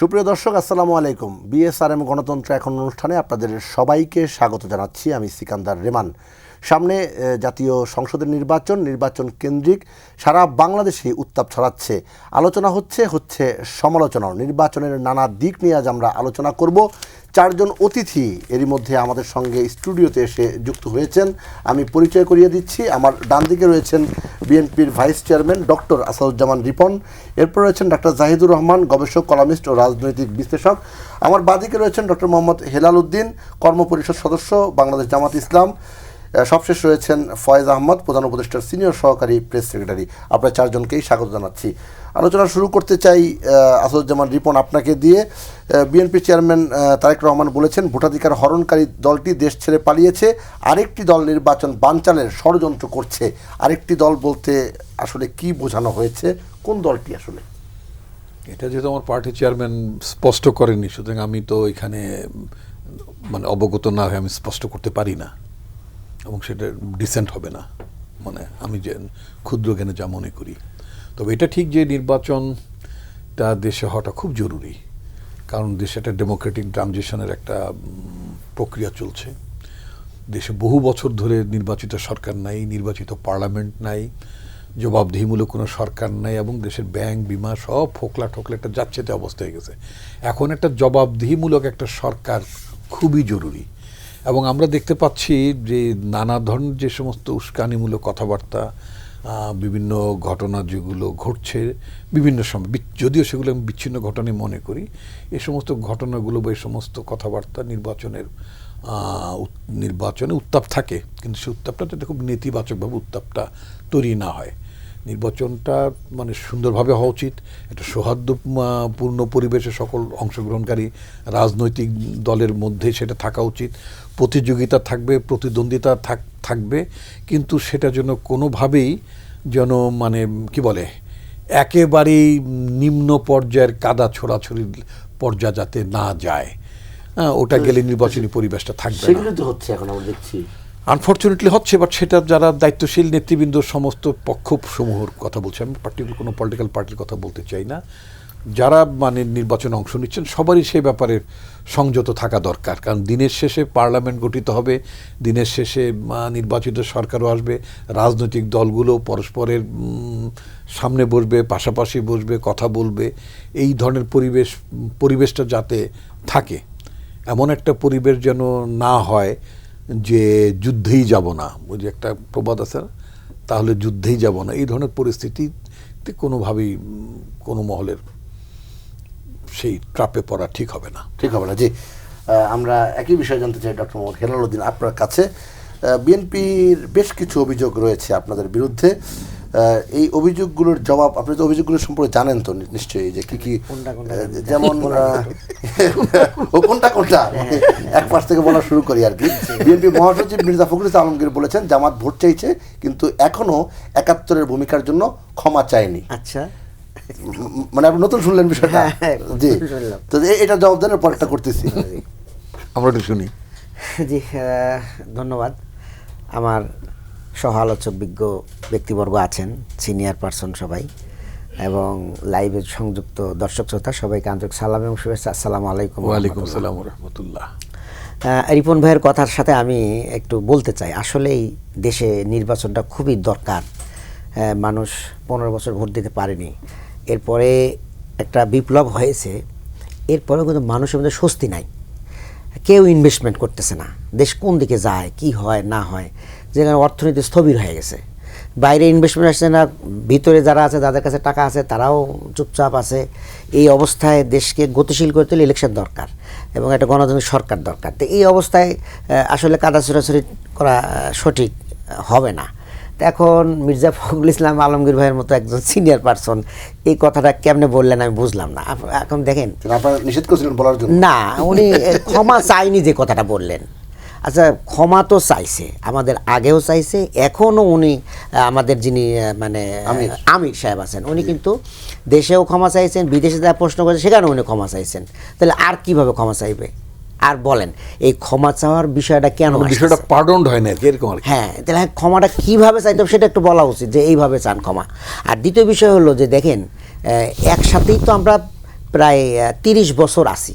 সুপ্রিয় দর্শক, আসসালামু আলাইকুম। বিএসআরএম গণতন্ত্র এখন অনুষ্ঠানে আপনাদের সবাইকে স্বাগত জানাচ্ছি। আমি সিকান্দার রেমান। সামনে জাতীয় সংসদের নির্বাচন কেন্দ্রিক সারা বাংলাদেশে উত্তাপ ছড়াচ্ছে। আলোচনা হচ্ছে সমালোচনাও। নির্বাচনের নানা দিক নিয়ে আজ আমরা আলোচনা করব। চারজন অতিথি এরই মধ্যে আমাদের সঙ্গে স্টুডিওতে এসে যুক্ত হয়েছেন। আমি পরিচয় করিয়ে দিচ্ছি। আমার ডান দিকে রয়েছেন বিএনপির vice chairman doctor Asaduzzaman Ripon. এরপর রয়েছেন ডক্টর জাহিদুর রহমান, গবেষক, কলামিস্ট ও রাজনৈতিক বিশ্লেষক। আমার বাঁদিকে রয়েছেন ডক্টর মোহাম্মদ হেলাল উদ্দিন, কর্মপরিষদ সদস্য, বাংলাদেশ জামাত ইসলাম। সবশেষ রয়েছেন ফয়েজ আহমদ, প্রধান উপদেষ্টার সিনিয়র সহকারী প্রেস সেক্রেটারি। আপনার চারজনকেই স্বাগত জানাচ্ছি। আলোচনা শুরু করতে চাই আসাদুজ্জামান রিপন আপনাকে দিয়ে। বিএনপি চেয়ারম্যান তারেক রহমান বলেছেন ভোটাধিকার হরণকারী দলটি দেশ ছেড়ে পালিয়েছে, আরেকটি দল নির্বাচন বানচালের ষড়যন্ত্র করছে। আরেকটি দল বলতে আসলে কি বোঝানো হয়েছে? কোন দলটি আসলে? এটা যেহেতু আমার পার্টি চেয়ারম্যান স্পষ্ট করেননি, সুতরাং আমি তো এখানে অবগত না হয়ে আমি স্পষ্ট করতে পারি না, এবং সেটা ডিসেন্ট হবে না, আমি যে ক্ষুদ্র জ্ঞানে যা মনে করি। তবে এটা ঠিক যে নির্বাচনটা দেশে হওয়াটা খুব জরুরি, কারণ দেশে একটা ডেমোক্রেটিক ট্রানজিশনের একটা প্রক্রিয়া চলছে। দেশে বহু বছর ধরে নির্বাচিত সরকার নাই, নির্বাচিত পার্লামেন্ট নাই, জবাবদিহিমূলক কোনো সরকার নাই, এবং দেশের ব্যাংক বিমা সব ফোকলা ঠোকলা একটা যাচ্ছেতে অবস্থা হয়ে গেছে। এখন একটা জবাবদিহিমূলক একটা সরকার খুবই জরুরি। এবং আমরা দেখতে পাচ্ছি যে নানা ধরনের যে সমস্ত উস্কানিমূলক কথাবার্তা, বিভিন্ন ঘটনা যেগুলো ঘটছে বিভিন্ন সময়, যদিও সেগুলো আমি বিচ্ছিন্ন ঘটনায় মনে করি, এই সমস্ত ঘটনাগুলো বা এই সমস্ত কথাবার্তা নির্বাচনে উত্তাপ থাকে, কিন্তু সেই উত্তাপটা যাতে খুব নেতিবাচকভাবে উত্তাপটা তৈরি না হয়। নির্বাচনটা সুন্দরভাবে হওয়া উচিত, একটা সৌহার্দ্যপূর্ণ পরিবেশে সকল অংশগ্রহণকারী রাজনৈতিক দলের মধ্যে সেটা থাকা উচিত। প্রতিযোগিতা থাকবে, প্রতিদ্বন্দ্বিতা থাকবে, কিন্তু সেটা যেন কোনোভাবেই যেন একেবারেই নিম্ন পর্যায়ের কাদা ছোড়াছড়ির পর্যায়ে যাতে না যায়, ওটা গেলে নির্বাচনী পরিবেশটা থাকবে। সেগুলো তো হচ্ছে, এখন আমরা দেখছি আনফর্চুনেটলি হচ্ছে, বাট সেটা যারা দায়িত্বশীল নেতৃবৃন্দ সমস্ত পক্ষসমূহের কথা বলছে, আমি পার্টিকুলার কোনো পলিটিক্যাল পার্টির কথা বলতে চাই না, যারা নির্বাচনে অংশ নিচ্ছেন সবারই সেই ব্যাপারে সংযত থাকা দরকার। কারণ দিনের শেষে পার্লামেন্ট গঠিত হবে, দিনের শেষে নির্বাচিত সরকারও আসবে, রাজনৈতিক দলগুলো পরস্পরের সামনে বসবে, পাশাপাশি বসবে, কথা বলবে। এই ধরনের পরিবেশটা যাতে থাকে, এমন একটা পরিবেশ যেন না হয় যে যুদ্ধেই যাব না, ওই যে একটা প্রবাদ আছে, তাহলে যুদ্ধেই যাব না। এই ধরনের পরিস্থিতিতে কোনোভাবেই কোনো মহলের সেই ট্রাপে পড়া ঠিক হবে না। জি, আমরা একই বিষয় জানতে চাই ডক্টর মোহাম্মদ হেলাল উদ্দিন আপনার কাছে। বিএনপির বেশ কিছু অভিযোগ রয়েছে আপনাদের বিরুদ্ধে। এই অভিযোগগুলোর জবাব, আপনি তো অভিযোগগুলো সম্পর্কে জানেন তো নিশ্চয়ই, যে কি কি, যেমন কোনটা এক পাশ থেকে বলা শুরু করি আর কি। বিএনপি মহাসচিব মির্জা ফখরুল ইসলাম আলমগীর বলেছেন জামাত ভোট চাইছে, কিন্তু এখনো ৭১-এর ভূমিকার জন্য ক্ষমা চায়নি। আচ্ছা, আপনি নতুন শুনলেন বিষয়টা? জি, তো এটা জবাব দেন, পরেরটা করতেছি আমরা একটু শুনি। জি, ধন্যবাদ। আমার সহ আলোচক বিজ্ঞ ব্যক্তিবর্গ আছেন, সিনিয়র পার্সন সবাই, এবং লাইভে সংযুক্ত দর্শক শ্রোতা সবাইকে আন্তরিক সালাম এবং শুভেচ্ছা। আসসালামু আলাইকুম। ওয়ালাইকুম আসসালাম ওয়া রাহমাতুল্লাহ। রিপন ভাইয়ের কথার সাথে আমি একটু বলতে চাই, আসলেই দেশে নির্বাচনটা খুবই দরকার। মানুষ 15 বছর ভোট দিতে পারেনি, এরপরে একটা বিপ্লব হয়েছে, এরপরেও কিন্তু মানুষের মধ্যে স্বস্তি নাই, কেউ ইনভেস্টমেন্ট করতেছে না। দেশ কোন দিকে যায়, কি হয় না হয়, যেখানে অর্থনীতি স্থবির হয়ে গেছে, বাইরে ইনভেস্টমেন্ট আসছে না, ভিতরে যারা আছে যাদের কাছে টাকা আছে তারাও চুপচাপ আছে। এই অবস্থায় দেশকে গতিশীল করতে হলে ইলেকশন দরকার এবং একটা গণতান্ত্রিক সরকার দরকার। তো এই অবস্থায় আসলে কাদা ছোড়াছড়ি করা সঠিক হবে না। তো এখন মির্জা ফখরুল ইসলাম আলমগীর ভাইয়ের মতো একজন সিনিয়র পার্সন এই কথাটা কেমনে বললেন আমি বুঝলাম না। এখন দেখেন, নিষেধ করেছিলেন বলার জন্য না, উনি ক্ষমা চাইনি যে কথাটা বললেন। আচ্ছা, ক্ষমা তো চাইছে, আমাদের আগেও চাইছে, এখনও উনি আমাদের যিনি আমির সাহেব আছেন, উনি কিন্তু দেশেও ক্ষমা চাইছেন, বিদেশে যা প্রশ্ন করেছে সেখানে উনি ক্ষমা চাইছেন। তাহলে আর কিভাবে ক্ষমা চাইবে? আর বলেন এই ক্ষমা চাওয়ার বিষয়টা কেন, বিষয়টা পার্ডন হয় না এরকম? হ্যাঁ, তাহলে ক্ষমাটা কীভাবে চাইতে হবে সেটা একটু বলা উচিত, যে এইভাবে চান ক্ষমা। আর দ্বিতীয় বিষয় হলো যে দেখেন, একসাথেই তো আমরা প্রায় 30 বছর আছি,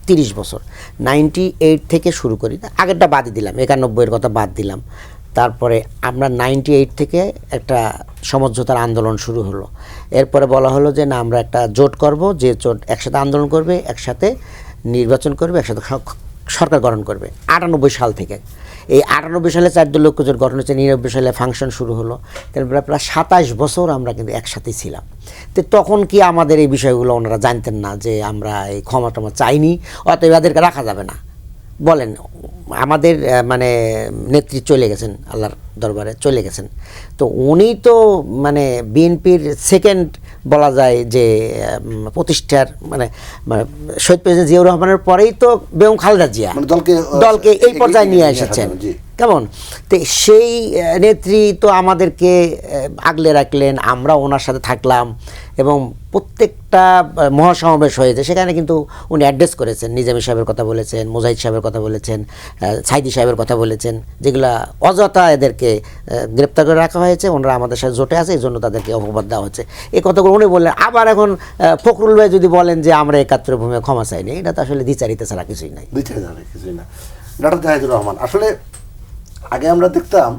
30 বছর 98 থেকে শুরু করি, আগেরটা বাদই দিলাম, 91-এর কথা বাদ দিলাম। তারপরে আমরা 98 থেকে একটা সমঝোতার আন্দোলন শুরু হলো। এরপরে বলা হলো যে না, আমরা একটা জোট করব, যে জোট একসাথে আন্দোলন করবে, একসাথে নির্বাচন করবে, একসাথে সরকার গঠন করবে। 98 সাল থেকে, এই 98 সালে 4 দলীয় ঐক্যজোট গঠন হচ্ছে, 99 সালে ফাংশন শুরু হলো। তারপরে প্রায় 27 বছর আমরা কিন্তু একসাথেই ছিলাম। তো তখন কি আমাদের এই বিষয়গুলো ওনারা জানতেন না যে আমরা এই ক্ষমা টমা চাইনি, অতএব এদেরকে রাখা যাবে না? বলেন, আমাদের মানে নেত্রী চলে গেছেন, আল্লাহর দরবারে চলে গেছেন। তো উনি তো মানে বিএনপির সেকেন্ড বলা যায় যে প্রতিষ্ঠার মানে শহীদ প্রেসিডেন্ট জিয়াউর রহমানের পরেই তো বেগম খালেদা জিয়া মানে দলকে এই পর্যায়ে নিয়ে এসেছেন, কেমন? তো সেই নেত্রী তো আমাদেরকে আগলে রাখলেন, আমরা ওনার সাথে থাকলাম, এবং প্রত্যেকটা মহাসমাবেশ হয়েছে সেখানে কিন্তু উনি অ্যাড্রেস করেছেন, নিজামী সাহেবের কথা বলেছেন, মুজাহিদ সাহেবের কথা বলেছেন, সাইদি সাহেবের কথা বলেছেন, যেগুলা অযথা এদেরকে গ্রেপ্তার করে রাখা হয়েছে, ওনারা আমাদের সাথে জোটে আছে, এই জন্য তাদেরকে অপবাদ দেওয়া হচ্ছে। এই কথাগুলো উনি বললেন। আবার এখন ফখরুল ভাই যদি বলেন যে আমরা 71 ভূমি ক্ষমা চাইনি, এটা তো আসলে দ্বিচারিতা ছাড়া কিছুই নাই। কিছুই না। ডক্টর জাহিদুর রহমান, আসলে আগে আমরা দেখতাম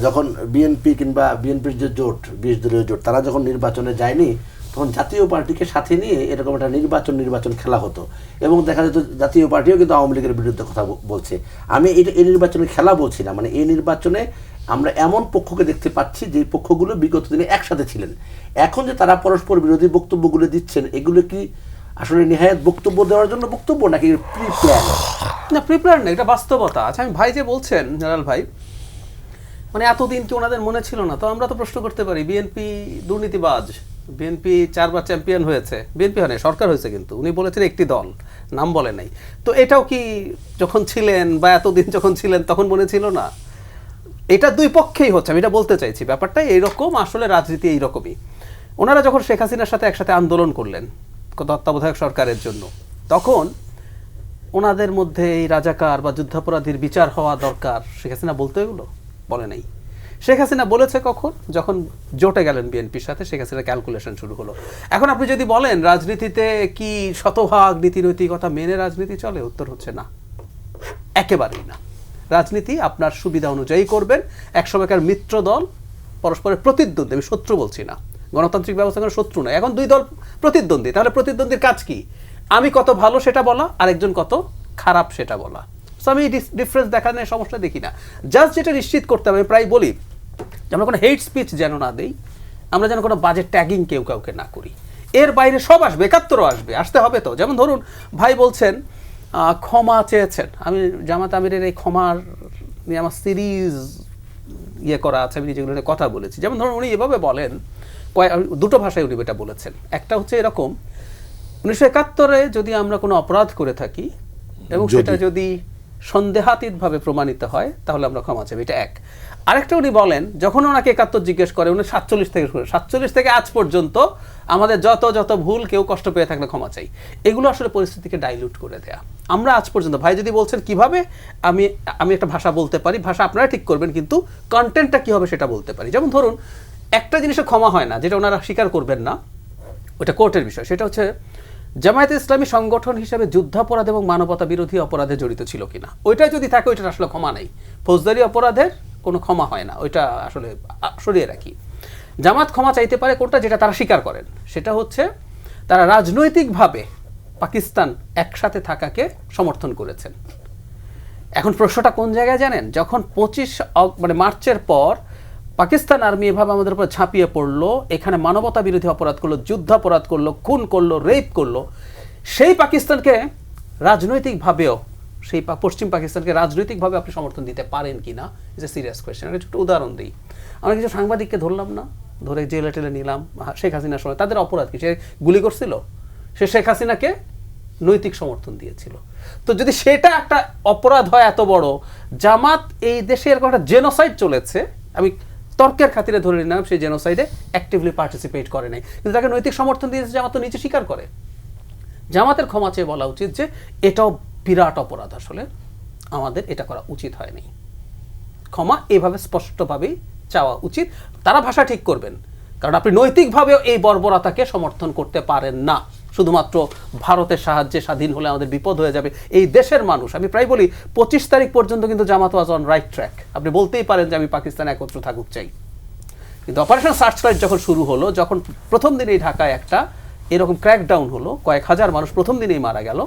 যখন বিএনপি কিংবা বিএনপির যে জোট 20 দলীয় জোট, তারা যখন নির্বাচনে যায়নি তখন জাতীয় পার্টিকে সাথে নিয়ে এরকম একটা নির্বাচন খেলা হতো, এবং দেখা যেত জাতীয় পার্টিও কিন্তু আওয়ামী লীগের বিরুদ্ধে কথা বলছে। আমি এই নির্বাচনে খেলা বলছি না, মানে এই নির্বাচনে আমরা এমন পক্ষকে দেখতে পাচ্ছি যে পক্ষগুলো বিগত দিনে একসাথে ছিলেন, এখন যে তারা পরস্পর বিরোধী বক্তব্যগুলো দিচ্ছেন, এগুলো কি আসলে নিহায়াত বক্তব্য দেওয়ার জন্য বক্তব্য, নাকি প্রি প্ল্যান? না, প্রি প্ল্যান না, এটা বাস্তবতা। আচ্ছা, আমি ভাই যে বলছেন, জেনারেল ভাই, মানে এতদিন কি ওনাদের মনে ছিল না? তো আমরা তো প্রশ্ন করতে পারি, বিএনপি দুর্নীতিবাজ, বিএনপি 4 বার চ্যাম্পিয়ন হয়েছে, বিএনপি হয় সরকার হয়েছে, কিন্তু উনি বলেছেন একটি দল, নাম বলে নাই। তো এটাও কি যখন ছিলেন বা এতদিন যখন ছিলেন তখন মনে ছিল না? এটা দুই পক্ষেই হচ্ছে, আমি এটা বলতে চাইছি। ব্যাপারটা এইরকম, আসলে রাজনীতি এইরকমই। ওনারা যখন শেখ হাসিনার সাথে একসাথে আন্দোলন করলেন তত্ত্বাবধায়ক সরকারের জন্য, তখন ওনাদের মধ্যে এই রাজাকার বা যুদ্ধাপরাধীর বিচার হওয়া দরকার, শেখ হাসিনা বলতে এগুলো বলে নাই। শেখ হাসিনা বলেছে কখন? যখন জোটে গেলেন বিএনপির সাথে, শেখ হাসিনার ক্যালকুলেশন শুরু হলো। এখন আপনি যদি বলেন রাজনীতিতে কি শতভাগ নীতিনৈতিকতা মেনে রাজনীতি চলে, উত্তর হচ্ছে না, একেবারেই না। রাজনীতি আপনার সুবিধা অনুযায়ী করবেন। একসময়কার মিত্র দল পরস্পরের প্রতিদ্বন্দ্বী, আমি শত্রু বলছি না, গণতান্ত্রিক ব্যবস্থা কোনো শত্রু নয়, এখন দুই দল প্রতিদ্বন্দ্বী, তাহলে প্রতিদ্বন্দ্বীর কাজ কি? আমি কত ভালো সেটা বলা, আরেকজন কত খারাপ সেটা বলা। সো আমি ডিফারেন্স দেখানোর সমস্যা দেখি না। জাস্ট যেটা নিশ্চিত করতে হবে, আমি প্রায় বলি যে আমরা কোনো হেট স্পিচ যেন না দেই, আমরা যেন কোনো বাজে ট্যাগিং কেউ কাউকে না করি। এর বাইরে সব আসবে, 71ও আসবে, আসতে হবে তো। যেমন ধরুন, ভাই বলছেন ক্ষমা চেয়েছেন, আমি জামাত আমিরের এই ক্ষমার নিয়ে আমার সিরিজ করা আছে, আমি যেগুলো নিয়ে কথা বলেছি। যেমন ধরুন, উনি এভাবে বলেন, দুটো ভাষায় উনি এটা বলেছেন। একটা হচ্ছে এরকম, 1971-এ যদি আমরা কোনো অপরাধ করে থাকি এবং সেটা যদি সন্দেহাতীতভাবে প্রমাণিত হয়, তাহলে আমরা ক্ষমা চাইব, এটা এক। আরেকটা উনি বলেন, যখন ওনাকে 71 জিজ্ঞেস করে, উনি 47 থেকে আজ পর্যন্ত আমাদের যত ভুল, কেউ কষ্ট পেয়ে থাকলে ক্ষমা চাই। এগুলো আসলে পরিস্থিতিকে ডাইলুট করে দেয়া। আমরা আজ পর্যন্ত, ভাই যদি বলছেন কিভাবে আমি একটা ভাষা বলতে পারি, ভাষা আপনারা ঠিক করবেন, কিন্তু কন্টেন্টটা কি হবে সেটা বলতে পারি। যেমন ধরুন, একটা জিনিসে ক্ষমা হয় না, যেটা ওনারা স্বীকার করবেন না, ওটা কোর্টের বিষয়। সেটা হচ্ছে জামায়াতে ইসলামী সংগঠন হিসেবে যুদ্ধাপরাধ এবং মানবতা বিরোধী অপরাধে জড়িত ছিল কিনা, ওইটা যদি থাকে, ওইটা আসলে ক্ষমা নেই। ফৌজদারি অপরাধের কোনো ক্ষমা হয় না, ওইটা আসলে সরিয়ে রাখি। জামাত ক্ষমা চাইতে পারে কোনটা, যেটা তারা স্বীকার করেন, সেটা হচ্ছে তারা রাজনৈতিকভাবে পাকিস্তান একসাথে থাকাকে সমর্থন করেছেন। এখন প্রশ্নটা কোন জায়গায় জানেন? যখন 25 মার্চের পর পাকিস্তান আর্মি এভাবে আমাদের উপর ঝাঁপিয়ে পড়লো, এখানে মানবতা বিরোধী অপরাধ করলো, যুদ্ধাপরাধ করলো, খুন করলো, রেপ করলো, সেই পাকিস্তানকে রাজনৈতিকভাবেও, সেই পশ্চিম পাকিস্তানকে রাজনৈতিকভাবে আপনি সমর্থন দিতে পারেন কিনা, ইজ এ সিরিয়াস কোয়েশ্চেন। একটা ছোট উদাহরণ দিই, আমরা কিছু সাংবাদিককে ধরলাম না, ধরে জেলে টেলে নিলাম শেখ হাসিনার সময়, তাদের অপরাধ কি? সে গুলি করছিল, সে শেখ হাসিনাকে নৈতিক সমর্থন দিয়েছিল। তো যদি সেটা একটা অপরাধ হয় এত বড়, জামাত এই দেশে এরকম একটা জেনোসাইড চলেছে, আমি তর্কের খাতিরে ধরে নিলাম সেই জেনোসাইডে অ্যাক্টিভলি পার্টিসিপেট করে নাই, কিন্তু তাকে নৈতিক সমর্থন দিয়েছে, জামাত তো নিচে স্বীকার করে। জামাতের ক্ষমা চেয়ে বলা উচিত যে এটাও বিরাট অপরাধ, আসলে আমাদের এটা করা উচিত হয়নি। ক্ষমা এভাবে স্পষ্টভাবেই চাওয়া উচিত। তারা ভাষা ঠিক করবেন, কারণ আপনি নৈতিকভাবেও এই বর্বরতাকে সমর্থন করতে পারেন না। শুধুমাত্র ভারতের সাহায্যে স্বাধীন হলে আমাদের বিপদ হয়ে যাবে। এই দেশের মানুষ, আমি প্রায় বলি 25 তারিখ পর্যন্ত কিন্তু জামাত ওয়াজ অন রাইট ট্র্যাক। আপনি বলতেই পারেন যে আমি পাকিস্তান একত্র থাকুক চাই, কিন্তু অপারেশন সার্চ লাইট যখন শুরু হলো, যখন প্রথম দিনেই ঢাকায় একটা এরকম ক্র্যাকডাউন হলো, কয়েক হাজার মানুষ প্রথম দিনেই মারা গেল,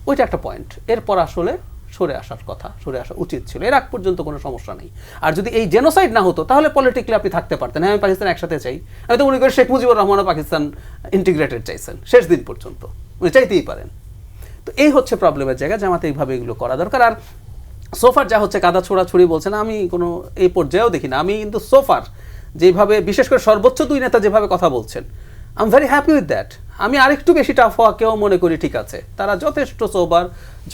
ওইটা একটা পয়েন্ট। এরপর আসলে সরে আসার কথা, সরে আসা উচিত ছিল, এর আগ পর্যন্ত কোনো সমস্যা নেই। আর যদি এই জেনোসাইড না হতো তাহলে পলিটিক্যালি আপনি থাকতে পারতেন, হ্যাঁ আমি পাকিস্তান একসাথে চাই। আমি তো মনে করি শেখ মুজিবুর রহমানও পাকিস্তান ইন্টিগ্রেটেড চাইছেন শেষ দিন পর্যন্ত, উনি চাইতেই পারেন। তো এই হচ্ছে প্রবলেমের জায়গা, জামাতে এইভাবে এগুলো করা দরকার। আর সোফার যা হচ্ছে কাদা ছোড়াছুড়ি বলছেন, আমি কোনো এই পর্যায়েও দেখি না। আমি কিন্তু সোফার যেভাবে, বিশেষ করে সর্বোচ্চ দুই নেতা যেভাবে কথা বলছেন, I am very happy with that. আমি আরেকটু বেশি টাফ হওয়াকেও মনে করি ঠিক আছে। তারা যথেষ্ট সোবার,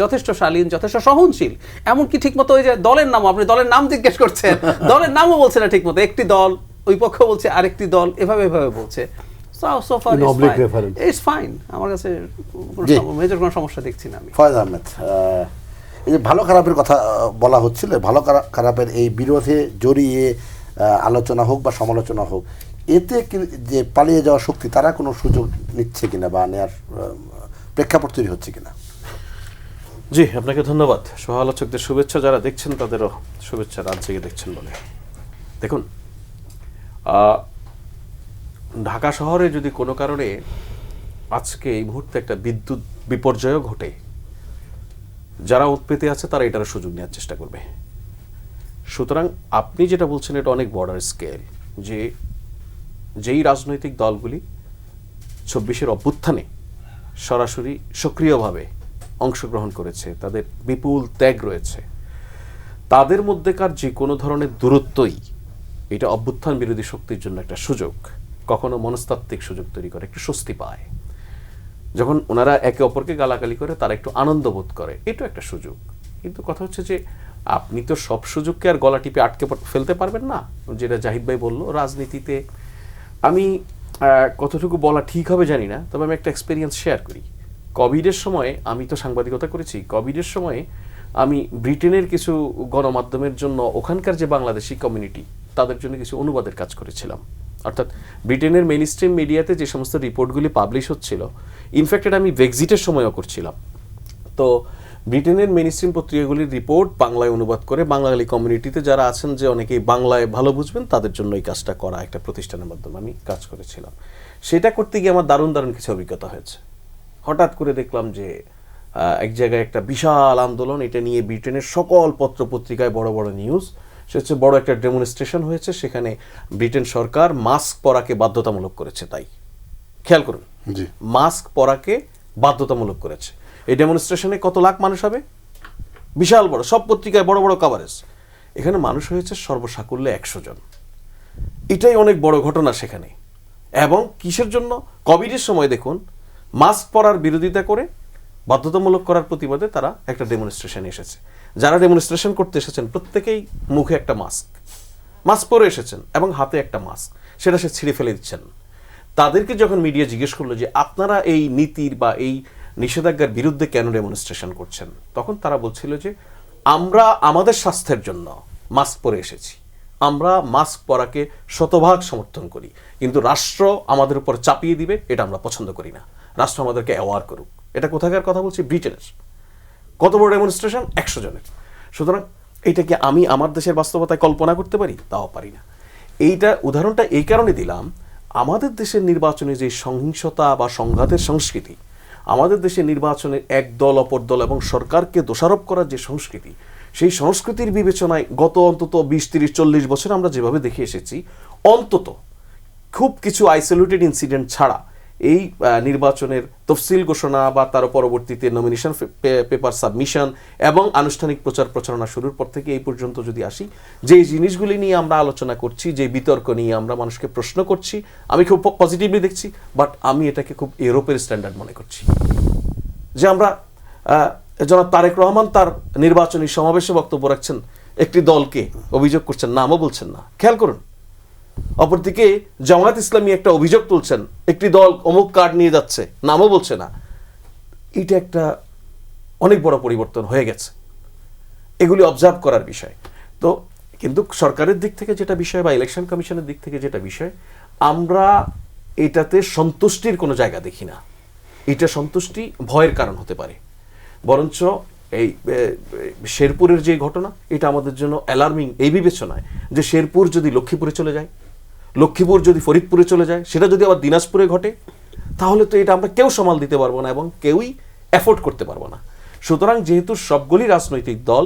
যথেষ্ট শালীন, যথেষ্ট সহনশীল। এমনকি ঠিকমতো ওই যে দলের নামও, আপনি দলের নাম জিজ্ঞেস করছেন, দলের নামও বলছে না ঠিকমতো, একটি দল, ওই পক্ষ বলছে আরেকটি দল, এভাবে বলছে। ইটস ফাইন, আমার কাছে মেজর কোনো সমস্যা দেখছি না আমি। ফয়েজ আহমেদ, এই যে ভালো খারাপের কথা বলা হচ্ছিল, ভালো খারাপের এই বিরোধে জড়িয়ে আলোচনা হোক বা সমালোচনা হোক, এতে যে পালিয়ে যাওয়া শক্তি তারা কোনো সুযোগ নিচ্ছে কিনা বা নেওয়ার প্রেক্ষাপট তৈরি হচ্ছে কিনা? জি, আপনাকে ধন্যবাদ। সহ-আলোচকদের শুভেচ্ছা, যারা দেখছেন তাদেরও শুভেচ্ছা, রাত জেগে দেখছেন বলে। দেখুন, ঢাকা শহরে যদি কোনো কারণে আজকে এই মুহূর্তে একটা বিদ্যুৎ বিপর্যয়ও ঘটে, যারা উৎপেতে আছে তারা এটার সুযোগ নেওয়ার চেষ্টা করবে। সুতরাং আপনি যেটা বলছেন এটা অনেক বড় স্কেল, যে যেই রাজনৈতিক দলগুলি ২৬-এর অভ্যুত্থানে সরাসরি সক্রিয়ভাবে অংশগ্রহণ করেছে, তাদের বিপুল ত্যাগ রয়েছে, তাদের মধ্যেকার যে কোনো ধরনের দূরত্বই এটা অভ্যুত্থান বিরোধী শক্তির জন্য একটা সুযোগ, কখনো মনস্তাত্ত্বিক সুযোগ তৈরি করে, একটু স্বস্তি পায়। যখন ওনারা একে অপরকে গালাগালি করে তারা একটু আনন্দ বোধ করে, এটাও একটা সুযোগ। কিন্তু কথা হচ্ছে যে আপনি তো সব সুযোগকে আর গলা টিপে আটকে ফেলতে পারবেন না। যেটা জাহিদ ভাই বলল, রাজনীতিতে আমি কতটুকু বলা ঠিক হবে জানি না, তবে আমি একটা এক্সপিরিয়েন্স শেয়ার করি। কোভিডের সময় আমি তো সাংবাদিকতা করেছি। কোভিডের সময় আমি ব্রিটেনের কিছু গণমাধ্যমের জন্য, ওখানকার যে বাংলাদেশি কমিউনিটি, তাদের জন্য কিছু অনুবাদের কাজ করেছিলাম। অর্থাৎ ব্রিটেনের মেইনস্ট্রিম মিডিয়াতে যে সমস্ত রিপোর্টগুলি পাবলিশ হচ্ছিল, ইনফ্যাক্ট এটা আমি ব্রেক্সিটের সময়ও করছিলাম। তো ব্রিটেনের মেইনস্ট্রিম পত্রিকাগুলির রিপোর্ট বাংলায় অনুবাদ করে বাঙালি কমিউনিটিতে যারা আছেন, যে অনেকেই বাংলায় ভালো বুঝবেন, তাদের জন্য এই কাজটা করা একটা প্রতিষ্ঠানের মাধ্যমে আমি কাজ করেছিলাম। সেটা করতে গিয়ে আমার দারুণ দারুণ কিছু অভিজ্ঞতা হয়েছে। হঠাৎ করে দেখলাম যে এক জায়গায় একটা বিশাল আন্দোলন, এটা নিয়ে ব্রিটেনের সকল পত্র পত্রিকায় বড় বড় নিউজ। সে হচ্ছে বড় একটা ডেমনস্ট্রেশন হয়েছে, সেখানে ব্রিটেন সরকার মাস্ক পরাকে বাধ্যতামূলক করেছে। তাই খেয়াল করুন, মাস্ক পরাকে বাধ্যতামূলক করেছে। এই ডেমনস্ট্রেশনে কত লাখ মানুষ হবে? বিশাল বড়, সব পত্রিকায় বড় বড় কভারেজ। এখানে মানুষ হয়েছে সর্বসাকুল্যে 100 জন। এটাই অনেক বড় ঘটনা সেখানে। এবং কিসের জন্য? কোভিডের সময় দেখুন, মাস্ক পরার বিরোধিতা করে বাধ্যতামূলক করার প্রতিবাদে তারা একটা ডেমনস্ট্রেশনে এসেছে। যারা ডেমনস্ট্রেশন করতে এসেছেন প্রত্যেকেই মুখে একটা মাস্ক পরে এসেছেন এবং হাতে একটা মাস্ক, সেটা সে ছিঁড়ে ফেলে দিচ্ছেন। তাদেরকে যখন মিডিয়া জিজ্ঞেস করলো যে আপনারা এই নীতির বা এই নিষেধাজ্ঞার বিরুদ্ধে কেন ডেমনস্ট্রেশন করছেন, তখন তারা বলছিল যে আমরা আমাদের স্বাস্থ্যের জন্য মাস্ক পরে এসেছি, আমরা মাস্ক পরাকে শতভাগ সমর্থন করি, কিন্তু রাষ্ট্র আমাদের উপর চাপিয়ে দিবে এটা আমরা পছন্দ করি না, রাষ্ট্র আমাদেরকে অ্যাওয়ার করুক। এটা কোথাকার কথা বলছি? ব্রিটেনের। কত বড় ডেমনস্ট্রেশন? 100 জনের। সুতরাং এইটাকে আমি আমার দেশের বাস্তবতায় কল্পনা করতে পারি? তাও পারি না। এইটা উদাহরণটা এই কারণে দিলাম, আমাদের দেশের নির্বাচনে যে সহিংসতা বা সংঘাতের সংস্কৃতি, আমাদের দেশের নির্বাচনে এক দল অপর দল এবং সরকারকে দোষারোপ করার যে সংস্কৃতি, সেই সংস্কৃতির বিবেচনায় গত অন্তত 20-30-40 বছর আমরা যেভাবে দেখে এসেছি, অন্তত খুব কিছু আইসোলেটেড ইনসিডেন্ট ছাড়া এই নির্বাচনের তফসিল ঘোষণা বা তার পরবর্তীতে নমিনেশন পেপার সাবমিশন এবং আনুষ্ঠানিক প্রচার প্রচারণা শুরুর পর থেকে এই পর্যন্ত যদি আসি, যে জিনিসগুলি নিয়ে আমরা আলোচনা করছি, যে বিতর্ক নিয়ে আমরা মানুষকে প্রশ্ন করছি, আমি খুব পজিটিভলি দেখছি। বাট আমি এটাকে খুব ইউরোপের স্ট্যান্ডার্ড মনে করছি। যে আমরা জনাব তারেক রহমান তার নির্বাচনী সমাবেশে বক্তব্য রাখছেন, একটি দলকে অভিযোগ করছেন, নামও বলছেন না। খেয়াল করুন। অপরদিকে জামায়াত ইসলামী একটা অভিযোগ তুলছেন, একটি দল অমুক কার্ড নিয়ে যাচ্ছে, নামও বলছে না। এটা একটা অনেক বড় পরিবর্তন হয়ে গেছে। এগুলি অবজার্ভ করার বিষয়। তো কিন্তু সরকারের দিক থেকে যেটা বিষয় বা ইলেকশন কমিশনের দিক থেকে যেটা বিষয়, আমরা এটাতে সন্তুষ্টির কোনো জায়গা দেখি না। এটা সন্তুষ্টি ভয়ের কারণ হতে পারে। বরঞ্চ এই শেরপুরের যে ঘটনা, এটা আমাদের জন্য অ্যালার্মিং এই বিবেচনায় যে শেরপুর যদি লক্ষ্মীপুরে চলে যায়, লক্ষ্মীপুর যদি ফরিদপুরে চলে যায়, সেটা যদি আবার দিনাজপুরে ঘটে, তাহলে তো এটা আমরা কেউ সামাল দিতে পারবো না এবং কেউই অ্যাফোর্ড করতে পারবো না। সুতরাং যেহেতু সবগুলি রাজনৈতিক দল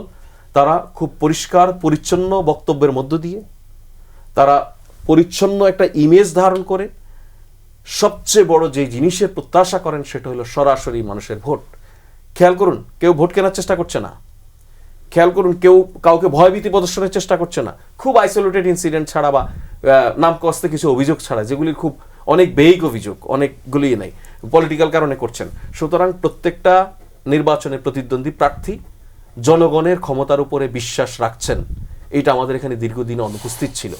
তারা খুব পরিষ্কার পরিচ্ছন্ন বক্তব্যের মধ্য দিয়ে, তারা পরিচ্ছন্ন একটা ইমেজ ধারণ করে সবচেয়ে বড় যে জিনিসের প্রত্যাশা করেন সেটা হলো সরাসরি মানুষের ভোট। খেয়াল করুন, কেউ ভোট কেনার চেষ্টা করছে না। খেয়াল করুন, কেউ কাউকে ভয়ভীতি প্রদর্শনের চেষ্টা করছে না, খুব আইসোলেটেড ইনসিডেন্ট ছাড়া বা নাম কস্তে কিছু অভিযোগ ছাড়া, যেগুলি খুব অনেক বেইগ অভিযোগ, অনেকগুলি নেই, পলিটিক্যাল কারণে করছেন। সুতরাং প্রত্যেকটা নির্বাচনে প্রতিদ্বন্দ্বী প্রার্থী জনগণের ক্ষমতার উপরে বিশ্বাস রাখছেন। এটা আমাদের এখানে দীর্ঘদিন অনুপস্থিত ছিল।